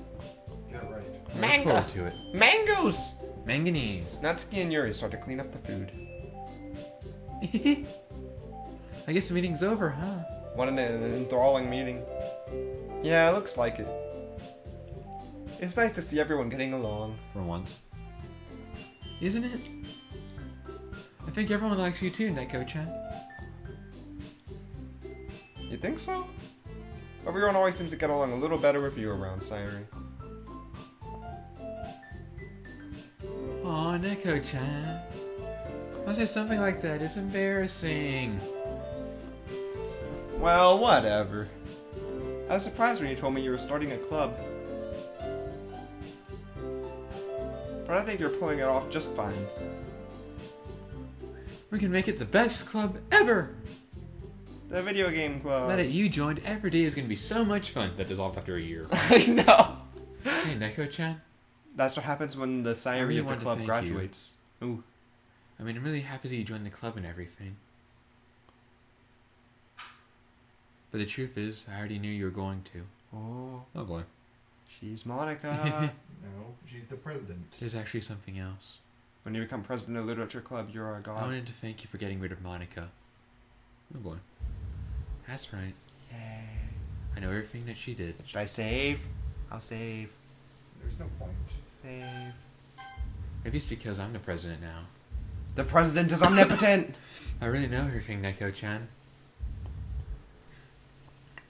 Get it right. I look Manga. forward to it. Mangoes! Manganese. Natsuki and Yuri start to clean up the food. I guess the meeting's over, huh? What an enthralling meeting. Yeah, it looks like it. It's nice to see everyone getting along. For once. Isn't it? I think everyone likes you too, NekoChan. You think so? Everyone always seems to get along a little better with you around, Sayuri. Aw, NekoChan. I'll say something like that. It's embarrassing. Well, whatever. I was surprised when you told me you were starting a club. But I think you're pulling it off just fine. We can make it the best club ever! The video game club. Now that you joined, every day is going to be so much fun. That dissolved after a year. I know. Hey, NekoChan. That's what happens when the Sayuri really of the wanted to club thank you. graduates. Ooh. I mean, I'm really happy that you joined the club and everything. But the truth is, I already knew you were going to. Oh, Oh boy. she's mONiKa. No, she's the president. There's actually something else. When you become president of the Literature Club, you're a I god. wanted to thank you for getting rid of mONiKa. Oh boy. That's right. Yay. I know everything that she did. Should I save? I'll save. There's no point. Save. Maybe it's because I'm the president now. The president is omnipotent. I really know everything, NekoChan.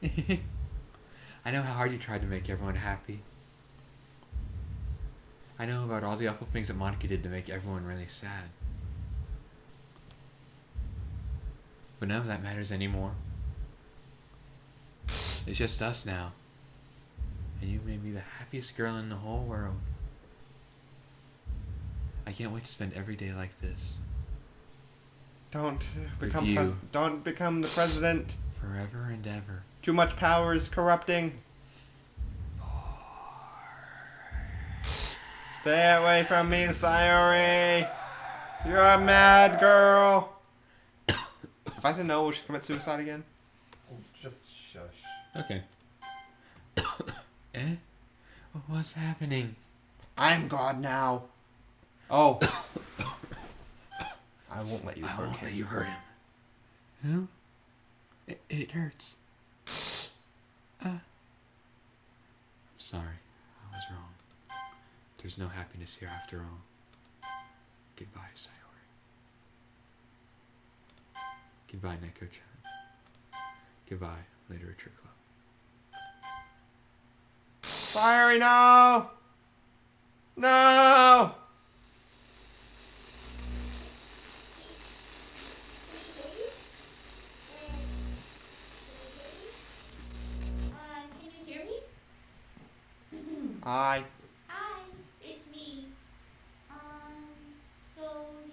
I know how hard you tried to make everyone happy. I know about all the awful things that mONiKa did to make everyone really sad. But none of that matters anymore. It's just us now. And you made me the happiest girl in the whole world. I can't wait to spend every day like this. Don't With become you. don't become the president. Forever and ever. Too much power is corrupting. Stay away from me, Sayori. You're a mad girl. If I say no, will she commit suicide again? Just shush. Okay. Eh? What's happening? I'm God now. Oh. I won't let you I hurt won't him. let you hurt him. Who? It hurts. I'm sorry. I was wrong. There's no happiness here after all. Goodbye, Sayori. Goodbye, NekoChan. Goodbye, Literature Club. Sayori, no! No! Can you hear me? Hi. Hi, it's me. So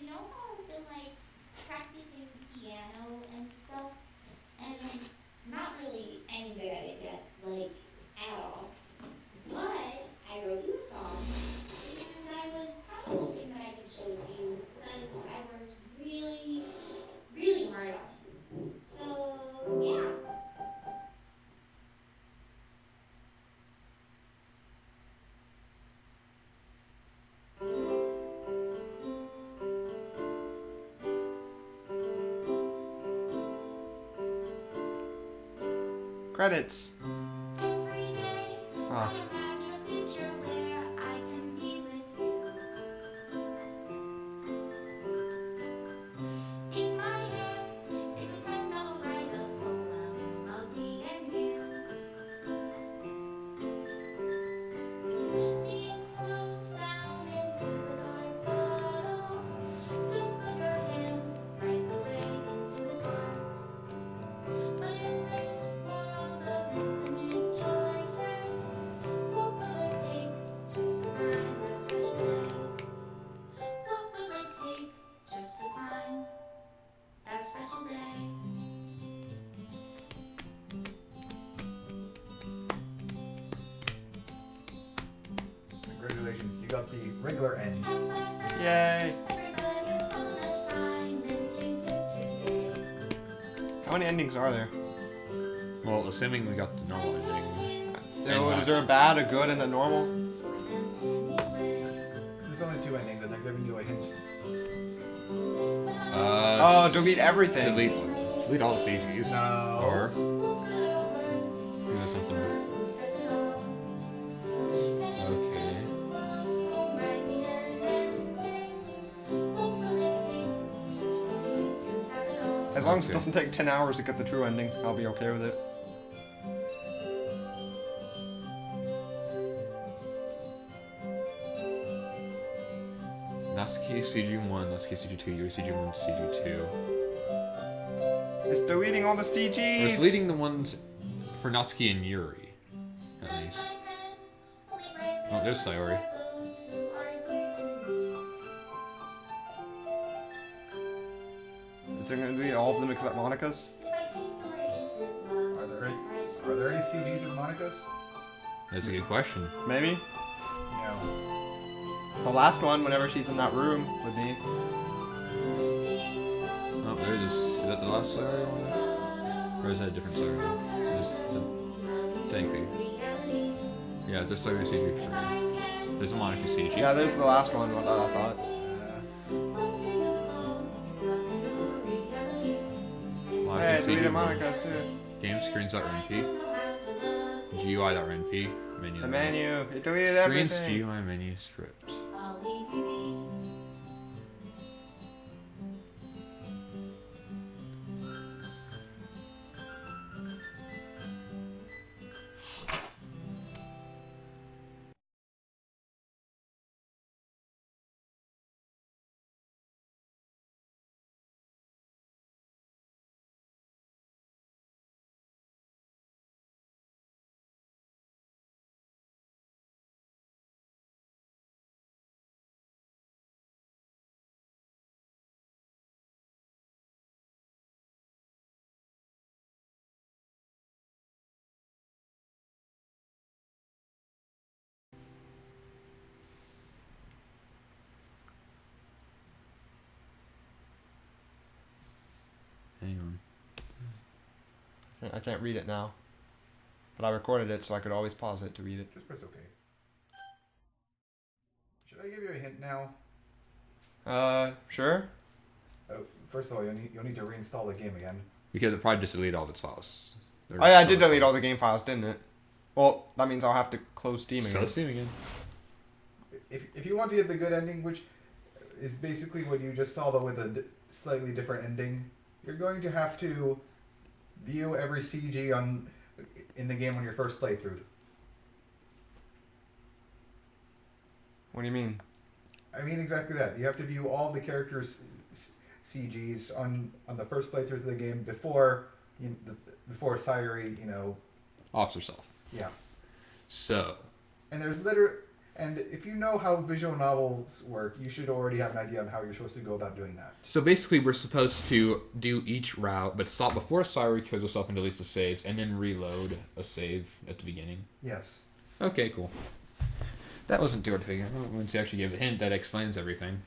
you know how I've been like practicing piano and stuff, and I'm not really any good at it yet, like at all. But I wrote you a song, and I was kind of hoping that I could show it to you because I worked really, really hard on it. So yeah. Credits. Every day, Ah. I imagine a future where I can be with you. In my head is a pen that will write a poem of me and you. The ink flows down into a dark bottle. Just put your hand right away into his heart. But in this world of infinite choices, what will it take just to find that special day? What will it take just to find that special day? Congratulations, you got the regular end. And my friend, Yay. everybody a fun assignment to do today. How many endings are there? Well, assuming we got the normal ending. Is there a bad, a good, and a normal? There's only 2 endings, and they're giving you a hint. Oh, delete everything. Delete all the CGs. No. Or there's something. Okay. As long as it Okay. doesn't take 10 hours to get the true ending, I'll be okay with it. Natsuki CG1, Natsuki CG2, Yuri CG1, CG2. It's deleting all the CGs. It's deleting the ones for Natsuki and Yuri, at least. Oh, there's Sayori. Is it going to delete all of them except mONiKa's? Are there any CGs of mONiKa's? That's a good question. Maybe? No. The last one, whenever she's in that room with me. Oh, there's this. Is that the last Sayori one? Or is that a different Sayori one? Thank you. Yeah, there's Sayori CG for There's a mONiKa CG. Yeah, there's the last one, what I thought. Hey, I deleted mONiKa's too. Game screens.rnp. GUI.rnp. Menu. The menu. It deleted Screens everything. GUI menu script. I can't read it now. But I recorded it, so I could always pause it to read it. Just press OK. Should I give you a hint now? Sure? Oh, first of all, you'll need to reinstall the game again. Because it probably just deleted all of its files. Oh yeah, I did delete all the game files, didn't it? Well, that means I'll have to close Steam again. Close Steam again. If you want to get the good ending, which is basically what you just saw, but with a slightly different ending, you're going to have to view every CG in the game on your first playthrough. What do you mean? I mean exactly that. You have to view all the characters' CGs on the first playthrough of the game before Sayuri, Offs herself. Yeah. So. And and if you know how visual novels work, you should already have an idea of how you're supposed to go about doing that. So basically, we're supposed to do each route, but stop before Sayuri kills herself and deletes the saves, and then reload a save at the beginning. Yes. Okay, cool. That wasn't too hard to figure out. Once you actually gave a hint, that explains everything.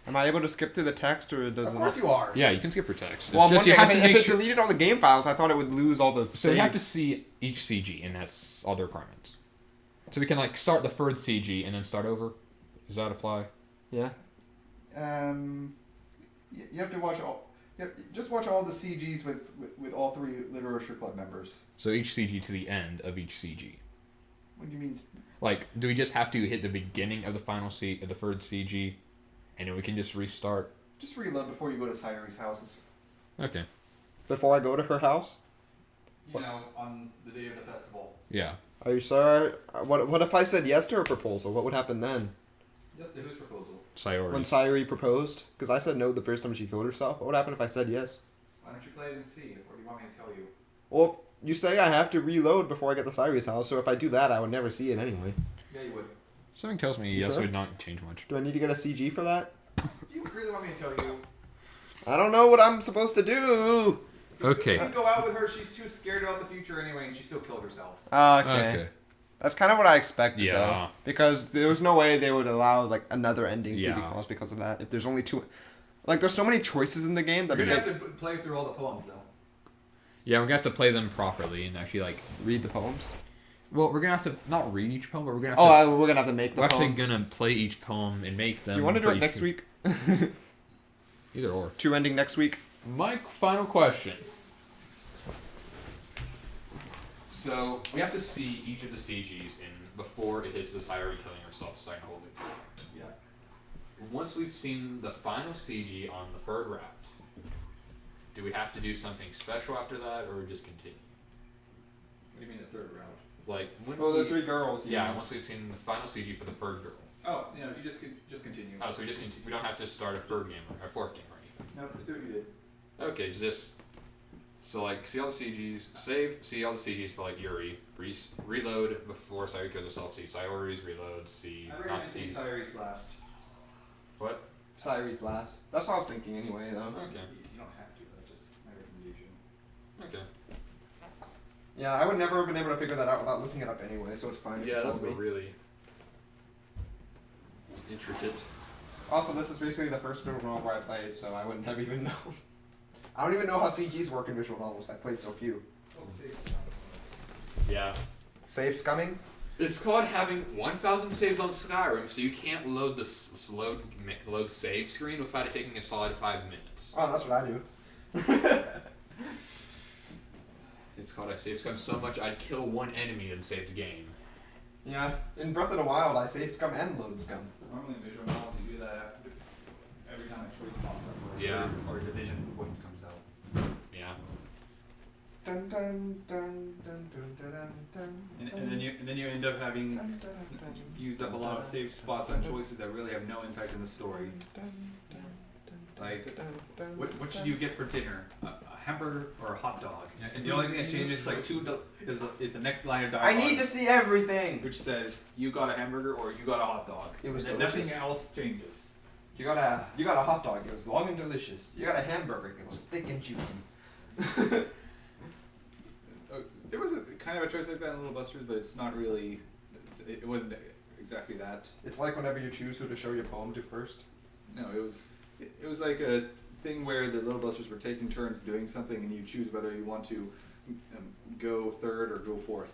Am I able to skip through the text, or does Of it? course you are. Yeah, you can skip for text. It's Well, just you have to if make it sure. deleted all the game files, I thought it would lose all the. So you have to see each CG, and that's all the requirements. So we can start the third CG and then start over. Does that apply? Yeah. You have to watch all. Just watch all the CGs with all 3 Literature Club members. So each CG to the end of each CG. What do you mean? Do we just have to hit the beginning of the final of the third CG, and then we can just restart? Just reload before you go to Sayuri's house. Okay. Before I go to her house. On the day of the festival. Yeah. Are you sure? What if I said yes to her proposal? What would happen then? Yes, to whose proposal? Sayori. When Sayuri proposed? Because I said no the first time she killed herself. What would happen if I said yes? Why don't you play it and see? Or do you want me to tell you? Well, you say I have to reload before I get to Sayuri's house, so if I do that, I would never see it anyway. Yeah, you would. Something tells me You yes sure? would not change much. Do I need to get a CG for that? Do you really want me to tell you? I don't know what I'm supposed to do. Okay. If you go out with her, she's too scared about the future anyway, and she still killed herself. Okay. That's kind of what I expected, Yeah. though. Because there was no way they would allow, another ending to Yeah. be caused because of that. If there's only 2... there's so many choices in the game that... You're going to have to play through all the poems, though. Yeah, we're gonna have to play them properly and actually Read the poems? Well, we're gonna have to not read each poem, but we're gonna have to. We're gonna have to make the We're poems. actually gonna play each poem and make them. Do you want to do for it each next week? Either or. 2 ending next week? My final question. So we have to see each of the CGs before it hits the Sayuri killing herself, so I can hold it. Yeah. Once we've seen the final CG on the third route, do we have to do something special after that, or just continue? What do you mean the third round? When the 3 girls. Yeah, once we've seen the final CG for the third girl. Oh, you just continue. Oh, so we just we don't have to start a third game or a fourth game or anything. No, just do what you did. Okay, so see all the CGs, see all the CGs for Yuri, reload before Sayuri kills herself, see Sayori's, reload, see I recommend seeing Sayuri's last. What? Sayuri's last. That's what I was thinking anyway, though. Okay. You don't have to, that's just my recommendation. Okay. Yeah, I would never have been able to figure that out without looking it up anyway, so it's fine. if you Yeah, that's told me. really intricate. Also, this is basically the first visual novel I played, so I wouldn't have even known. I don't even know how CGs work in visual novels. I played so few. Yeah. Save scumming? It's called having 1,000 saves on Skyrim, so you can't load the load save screen without it taking a solid 5 minutes. Oh, that's what I do. It's called I save scum so much I'd kill one enemy and save the game. Yeah, in Breath of the Wild, I saved scum and load scum. Normally in visual novels, you do that every time a choice pops up Yeah. or a division point comes out. Yeah. Dun dun dun dun dun dun dun. And then you end up having Dun, dun, dun, used up a lot of save spots on choices that really have no impact on the story. Like, what should you get for dinner? A hamburger or a hot dog? And the only thing that changes is the next line of dialogue. I need to see everything. which says you got a hamburger or you got a hot dog. It was and delicious. nothing else changes. You got a hot dog. It was long and delicious. You got a hamburger. It was thick and juicy. There was a kind of a choice like that in Little Busters, but it's not really. It wasn't exactly that. It's like whenever you choose who to show your poem to first. No, it was like a thing where the Little Busters were taking turns doing something, and you choose whether you want to go third or go fourth.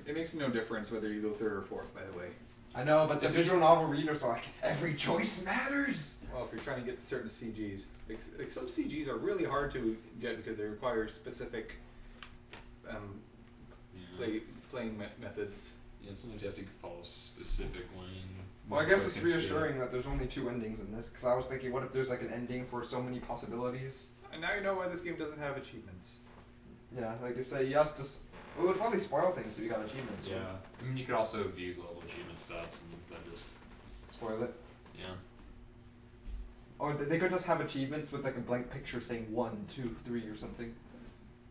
It makes no difference whether you go third or fourth, by the way. I know, but the visual novel readers are like, every choice matters. Well, if you're trying to get certain CGs, like some CGs are really hard to get because they require specific playing methods. Yeah, sometimes you have to follow a specific lane. Well, I guess it's reassuring that there's only 2 endings in this, because I was thinking, what if there's like an ending for so many possibilities? And now you know why this game doesn't have achievements. Yeah, like you say, yes, just it would probably spoil things if you got achievements. Yeah. I mean, you could also view global achievement stats and then just. Spoil it. Yeah. Or they could just have achievements with like a blank picture saying 1, 2, 3 or something.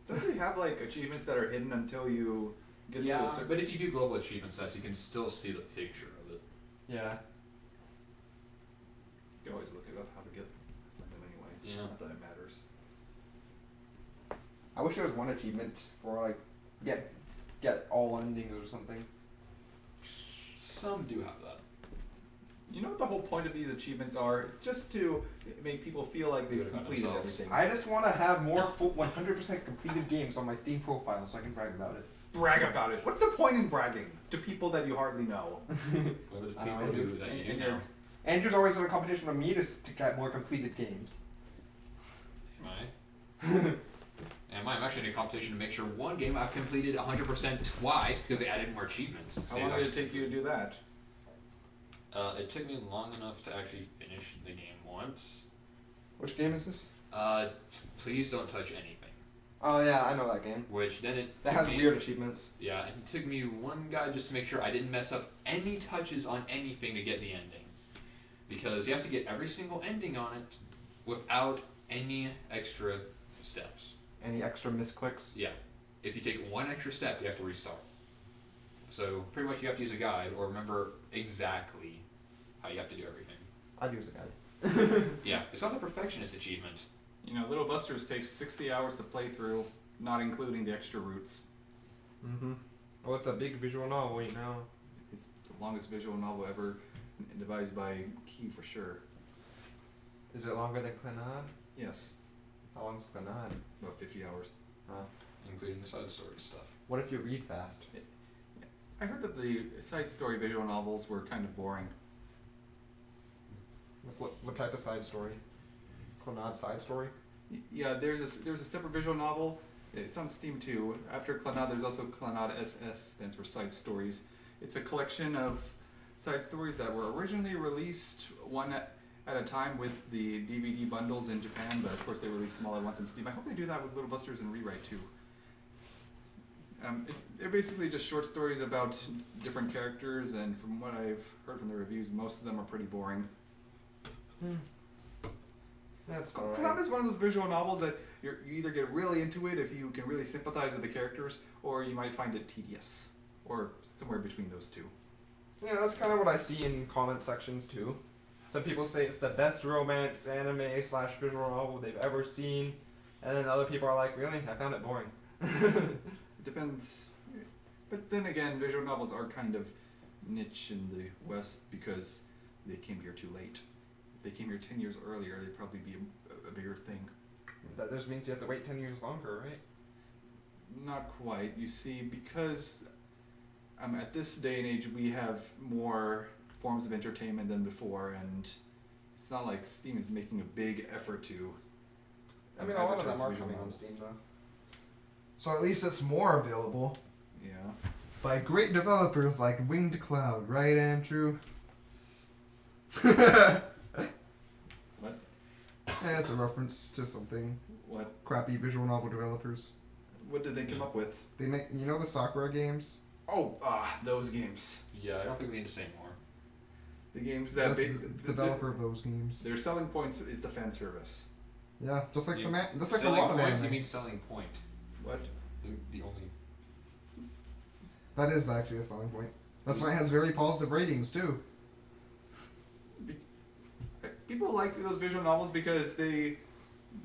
Don't they have like achievements that are hidden until you get to Yeah, a certain... but if you view global achievement stats, you can still see the picture of it. Yeah. You can always look it up how to get them anyway. Yeah. Not that it matters. I wish there was one achievement for like get all endings or something. Some do have that. You know what the whole point of these achievements are? It's just to make people feel like they've Good about completed themselves. everything. I just want to have more full 100% completed games on my Steam profile so I can brag about it. Brag about it. What's the point in bragging to people that you hardly know? What do I don't people know, do that you do and now? Andrew's always in a competition with me to get more completed games. Am I? Am I? I'm actually in a competition to make sure one game I've completed 100% twice because they added more achievements. How long did it take you to do that? It took me long enough to actually finish the game once. Which game is this? Please don't touch anything. Oh yeah, I know that game. Which then it That took has me, weird achievements. Yeah, it took me one guy just to make sure I didn't mess up any touches on anything to get the ending. Because you have to get every single ending on it without any extra steps. Any extra misclicks? Yeah. If you take one extra step, you have to restart. So pretty much you have to use a guide or remember exactly how you have to do everything. I'd use a guide. Yeah, it's not the perfectionist achievement. You know, Little Busters takes 60 hours to play through, not including the extra routes. Mm-hmm. Well, it's a big visual novel, you know. It's the longest visual novel ever devised by Key for sure. Is it longer than Clannad? Yes, How long is Clannad? about 50 hours. Including the side story stuff. What if you read fast? I heard that the side story visual novels were kind of boring. What type of side story? Clannad side story? Yeah, there's a separate visual novel. It's on Steam too. After Clannad, there's also Clannad SS, stands for Side Stories. It's a collection of side stories that were originally released one at a time with the DVD bundles in Japan, but of course they released them all at once in Steam. I hope they do that with Little Busters and Rewrite too. They're basically just short stories about different characters, and from what I've heard from the reviews, most of them are pretty boring. That's Clannad fine. is one of those visual novels that you either get really into it if you can really sympathize with the characters, or you might find it tedious, or somewhere between those two. Yeah, that's kind of what I see in comment sections too. Some people say it's the best romance anime / visual novel they've ever seen, and then other people are like, really? I found it boring. It depends. But then again, visual novels are kind of niche in the West because they came here too late. If they came here 10 years earlier, they'd probably be a bigger thing. That just means you have to wait 10 years longer, right? Not quite. You see, because at this day and age, we have more forms of entertainment than before, and it's not like Steam is making a big effort to. I mean, a lot of them advertise are visual coming on novels. Steam though. So at least it's more available. Yeah. By great developers like Winged Cloud, right, Andrew? What? That's a reference to something. What? Crappy visual novel developers. What did they come up with? They make, you know, the Sakura games. Oh, those games. Yeah, I don't think we need to say more. The games that That's the developer of those games. their selling points is the fan service. Yeah, just like You- some, just like a selling lot of points, anime. you mean selling point. What? Is the only. That is actually a selling point. That's why it has very positive ratings too. People like those visual novels because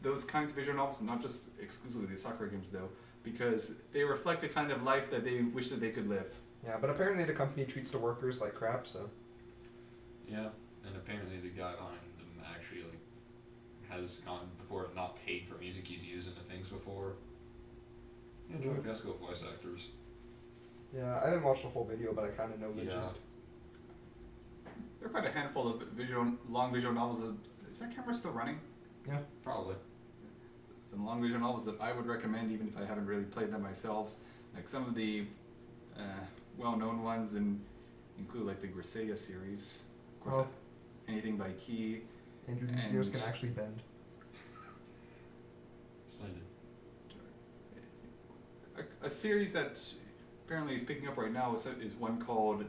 those kinds of visual novels, not just exclusively the Sakura games though, because they reflect a kind of life that they wish that they could live. Yeah, but apparently the company treats the workers like crap, so. Yeah, and apparently the guy behind them actually has not paid for music he's used into things before. Yeah, Joey Fiasco voice actors. Yeah, I didn't watch the whole video, but I kind of know the gist. There are quite a handful of long visual novels. Is that camera still running? Yeah. Probably. Some long visual novels that I would recommend, even if I haven't really played them myself. Like some of the well-known ones include like the Grayscale series. Of course, anything by Key. Andrew, these ears can actually bend. Splendid. A series that apparently is picking up right now is one called,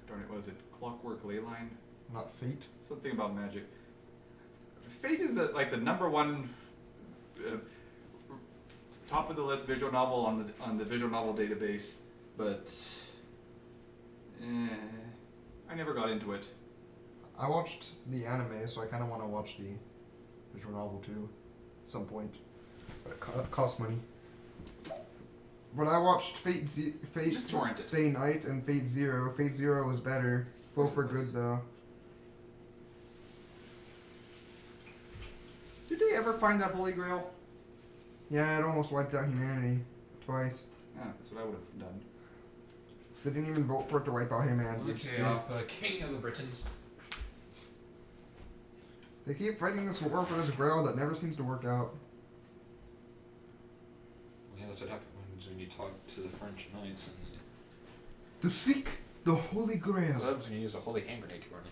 darn it, what is it? Clockwork Leyline? Not Fate? Something about magic. Fate is the number one top of the list visual novel on the visual novel database, but I never got into it. I watched the anime, so I kind of want to watch the visual novel too, at some point. But it costs money. But I watched Fate Just torrent it. Stay Night and Fate Zero. Fate Zero was better. Both were good though. Did they ever find that Holy Grail? Yeah, it almost wiped out humanity twice. Yeah, that's what I would have done. They didn't even vote for it to wipe out humanity. It just Okay, did. off King of the Britons. They keep fighting this war for this grail that never seems to work out. Well, yeah, that's what happens when you talk to the French knights. And To seek the Holy Grail. what happens when you use a holy hand grenade too early?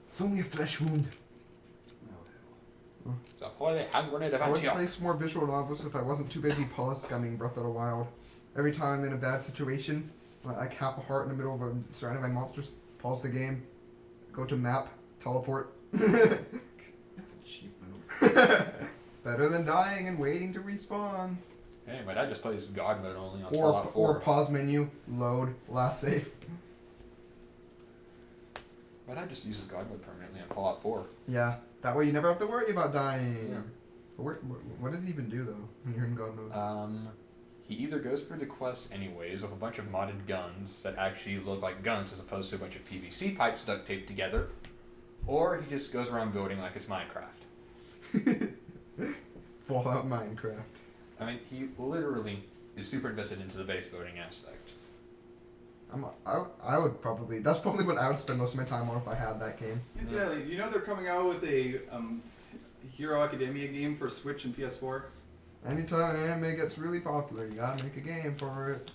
It's only a flesh wound. Oh, It's a holy hand grenade of I would Antioch. play some more visual novels if I wasn't too busy scumming Breath of the Wild. Every time I'm in a bad situation, like half a heart in the middle of surrounded by monsters, pause the game, go to map, teleport. That's a cheap move. Better than dying and waiting to respawn. Hey, my dad just plays God mode only on Or Fallout 4. pause menu, load, last save. My dad just uses God mode permanently on Fallout 4. Yeah, that way you never have to worry about dying. Yeah. What does he even do though when you're in God mode? He either goes through the quests anyways with a bunch of modded guns that actually look like guns as opposed to a bunch of PVC pipes duct taped together, or he just goes around building like it's Minecraft. Fallout Minecraft. I mean, he literally is super invested into the base building aspect. I would probably, that's probably what I would spend most of my time on if I had that game. Incidentally, you know they're coming out with a Hero Academia game for Switch and PS4? Anytime an anime gets really popular, you gotta make a game for it.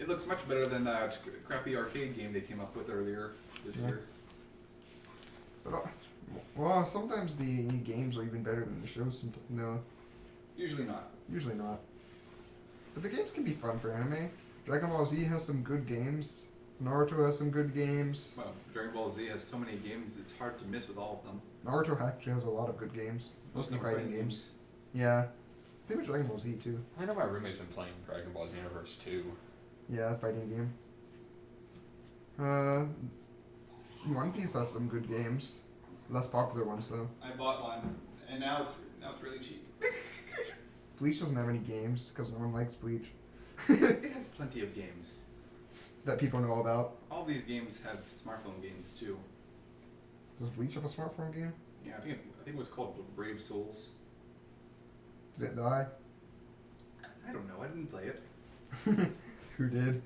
It looks much better than that crappy arcade game they came up with earlier this year. But, well, sometimes the games are even better than the shows. No, Usually not. usually not. But the games can be fun for anime. Dragon Ball Z has some good games. Naruto has some good games. Well, Dragon Ball Z has so many games, it's hard to miss with all of them. Naruto actually has a lot of good games. Mostly fighting games. Yeah. Same with Dragon Ball Z too. I know my roommate's been playing Dragon Ball Xenoverse 2. Yeah, fighting game. One Piece has some good games. Less popular ones though. I bought one, and now it's really cheap. Bleach doesn't have any games because no one likes Bleach. It has plenty of games. That people know about. All these games have smartphone games too. Does Bleach have a smartphone game? Yeah, I think it was called Brave Souls. Did it die? I don't know. I didn't play it. Who did?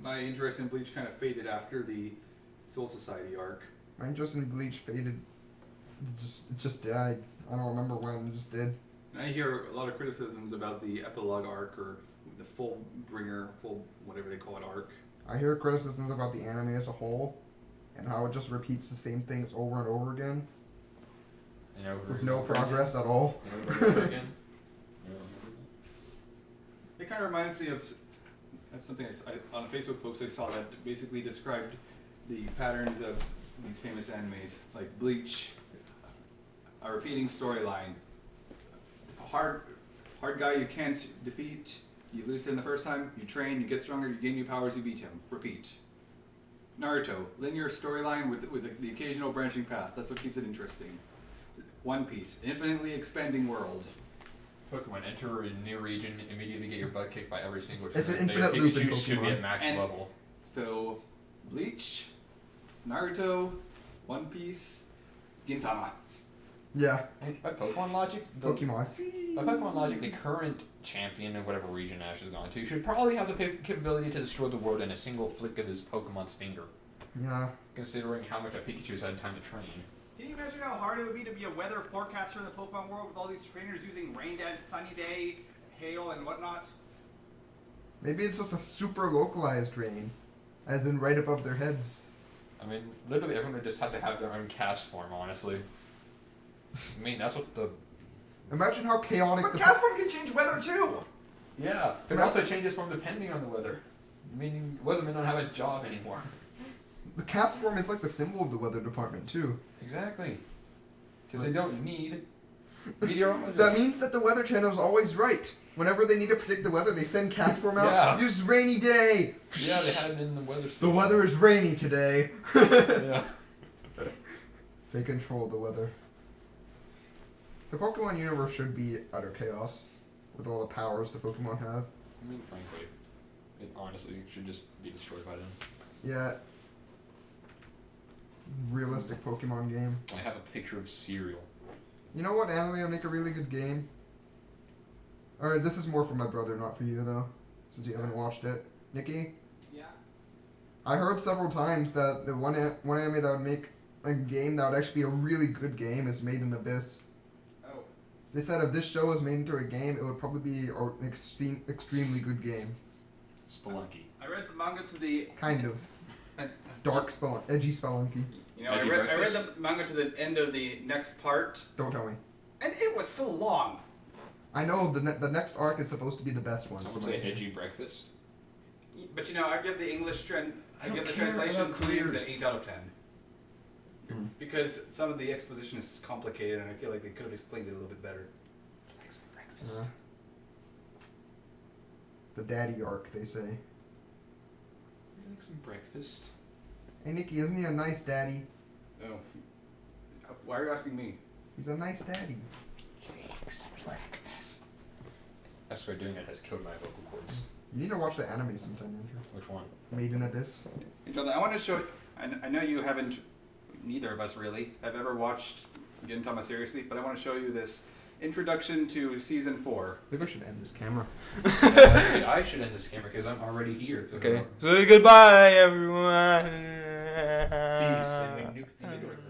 My interest in Bleach kind of faded after the Soul Society arc. My interest in Bleach faded. It just died. I don't remember when. It just did. And I hear a lot of criticisms about the epilogue arc or the full whatever they call it arc. I hear criticisms about the anime as a whole, and how it just repeats the same things over and over again, And over with and no over progress at all. again. And over and over again. It kind of reminds me of something on Facebook post I saw that basically described the patterns of these famous animes, like Bleach, a repeating storyline. A hard guy you can't defeat, you lose him the first time, you train, you get stronger, you gain new powers, you beat him. Repeat. Naruto, linear storyline with the occasional branching path. That's what keeps it interesting. One Piece, infinitely expanding world. Pokemon, enter a new region, immediately get your butt kicked by every single It's an trainer. infinite loop in Pikachu should be Pokemon. at max And- level. So Bleach, Naruto, One Piece, Gintama. Yeah. And by Pokemon logic, Pokemon. by Pokemon logic, the current champion of whatever region Ash has gone to should probably have the capability to destroy the world in a single flick of his Pokemon's finger. Yeah. Considering how much a Pikachu's had time to train. Can you imagine how hard it would be to be a weather forecaster in the Pokemon world with all these trainers using rain dance, sunny day, hail, and whatnot? Maybe it's just a super localized rain, as in right above their heads. I mean, literally everyone would just have to have their own cast form, honestly. I mean, that's what the... Imagine how chaotic But the Castform can change weather too! Yeah, it also changes form depending on the weather. Meaning, weathermen don't have a job anymore. the cast form is like the symbol of the weather department too. Exactly. Because they don't need meteorologists. That means that the Weather Channel is always right. Whenever they need to predict the weather, they send cast form out. Yeah. Use rainy day. Yeah, they had it in the weather The station. weather is rainy today. Yeah. They control the weather. The Pokemon universe should be utter chaos with all the powers the Pokemon have. I mean, frankly, it honestly should just be destroyed by them. Yeah. Realistic Pokemon game. I have a picture of cereal. You know what anime would make a really good game? Alright, this is more for my brother, not for you though, since you haven't watched it. Nikki? Yeah. I heard several times that the one anime that would make a game that would actually be a really good game is Made in Abyss. Oh. They said if this show was made into a game, it would probably be an extremely good game. Spelunky. I read the manga to the... Kind of. Dark edgy spelunky. You know, I Edgy read breakfast? the manga to the end of the next part, Don't tell me. and it was so long. I know the next arc is supposed to be the best one. Someone for my say opinion. edgy breakfast? But you know, I give the English I don't give the care translation about claims careers. an 8 out of 10. Hmm. Because some of the exposition is complicated, and I feel like they could have explained it a little bit better. Uh, the daddy arc, they say. Would you like some breakfast? Hey Nikki, isn't he a nice daddy? Oh. Why are you asking me? He's a nice daddy. That's why doing it has killed my vocal cords. You need to watch the anime sometime, Andrew. Which one? Made in Abyss. Hey, Jonathan, I want to show... I know you haven't... Neither of us really have ever watched Gintama seriously, but I want to show you this introduction to Season 4. Maybe I should end this camera. Maybe I should end this camera because I'm already here. Okay. So goodbye, everyone. Peace and we nuke the universe.